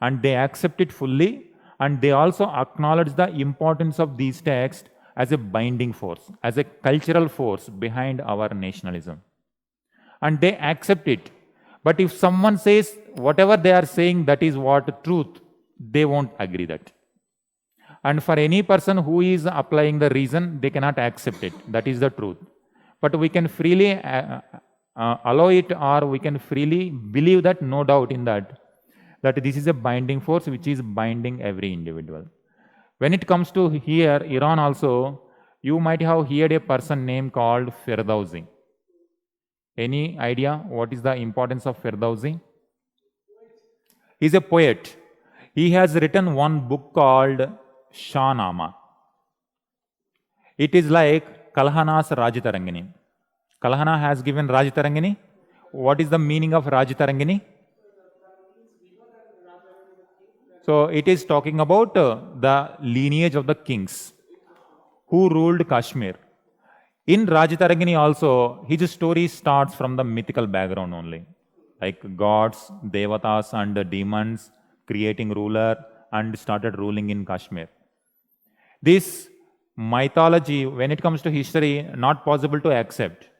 And they accept it fully, and they also acknowledge the importance of these texts as a binding force, as a cultural force behind our nationalism. And they accept it. But if someone says whatever they are saying, that is what truth, they won't agree that. And for any person who is applying the reason, they cannot accept it. That is the truth. But we can freely allow it, or we can freely believe that, no doubt in that this is a binding force which is binding every individual. When it comes to here, Iran also, you might have heard a person name called Ferdowsi. Any idea what is the importance of Ferdowsi? He is a poet. He has written one book called Shahnama. It is like Kalhana's Rajitarangini. Kalhana has given Rajitarangini. What is the meaning of Rajitarangini? So it is talking about the lineage of the kings who ruled Kashmir. In Rajitarangini also, his story starts from the mythical background only. Like gods, devatas and demons creating ruler and started ruling in Kashmir. This mythology, when it comes to history, not possible to accept.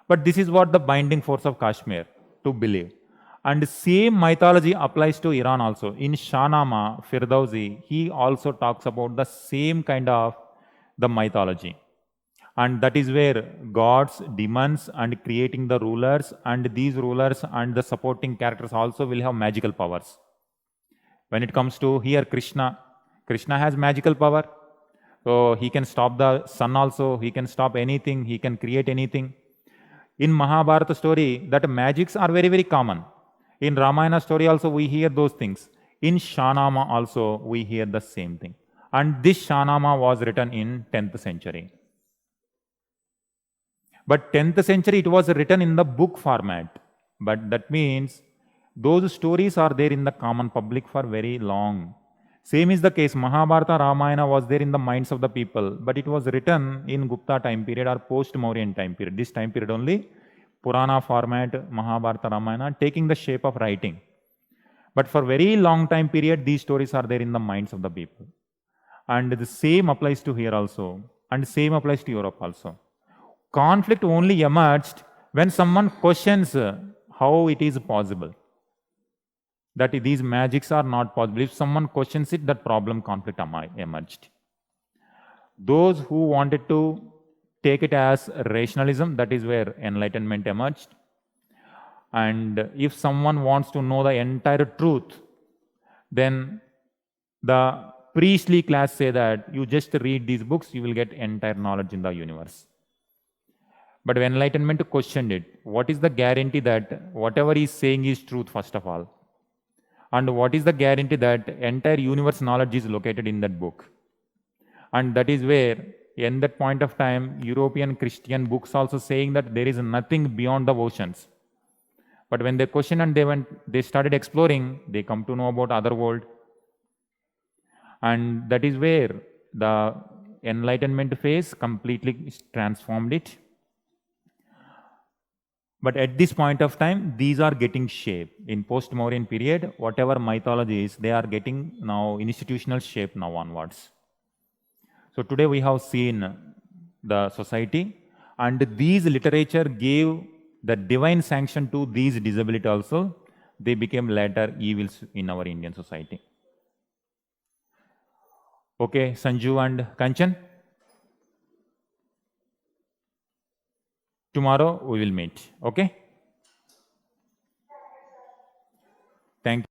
But this is what the binding force of Kashmir, to believe. And the same mythology applies to Iran also. In Shahnama, Ferdowsi, he also talks about the same kind of the mythology. And that is where gods, demons, and creating the rulers, and these rulers and the supporting characters also will have magical powers. When it comes to here, Krishna has magical power. So he can stop the sun also, he can stop anything, he can create anything. In Mahabharata story, that magics are very, very common. In Ramayana story also, we hear those things. In Shahnama also, we hear the same thing. And this Shahnama was written in 10th century. But 10th century, it was written in the book format. But that means those stories are there in the common public for very long. Same is the case. Mahabharata, Ramayana was there in the minds of the people, but it was written in Gupta time period or post-Mauryan time period. This time period only, Purana format, Mahabharata, Ramayana, taking the shape of writing. But for very long time period, these stories are there in the minds of the people. And the same applies to here also. And same applies to Europe also. Conflict only emerged when someone questions how it is possible. That these magics are not possible. If someone questions it, that problem, conflict emerged. Those who wanted to take it as rationalism, that is where enlightenment emerged. And if someone wants to know the entire truth, then the priestly class say that you just read these books, you will get entire knowledge in the universe. But when enlightenment questioned it, what is the guarantee that whatever he is saying is truth, first of all? And what is the guarantee that entire universe knowledge is located in that book? And that is where, in that point of time, European Christian books also saying that there is nothing beyond the oceans. But when they question and they started exploring, they come to know about other world. And that is where the enlightenment phase completely transformed it. But at this point of time, these are getting shape. In post-Mauryan period, whatever mythologies, they are getting now institutional shape now onwards. So today we have seen the society, and these literature gave the divine sanction to these disability also. They became later evils in our Indian society. Okay, Sanju and Kanchan. Tomorrow we will meet. Okay? Thank you.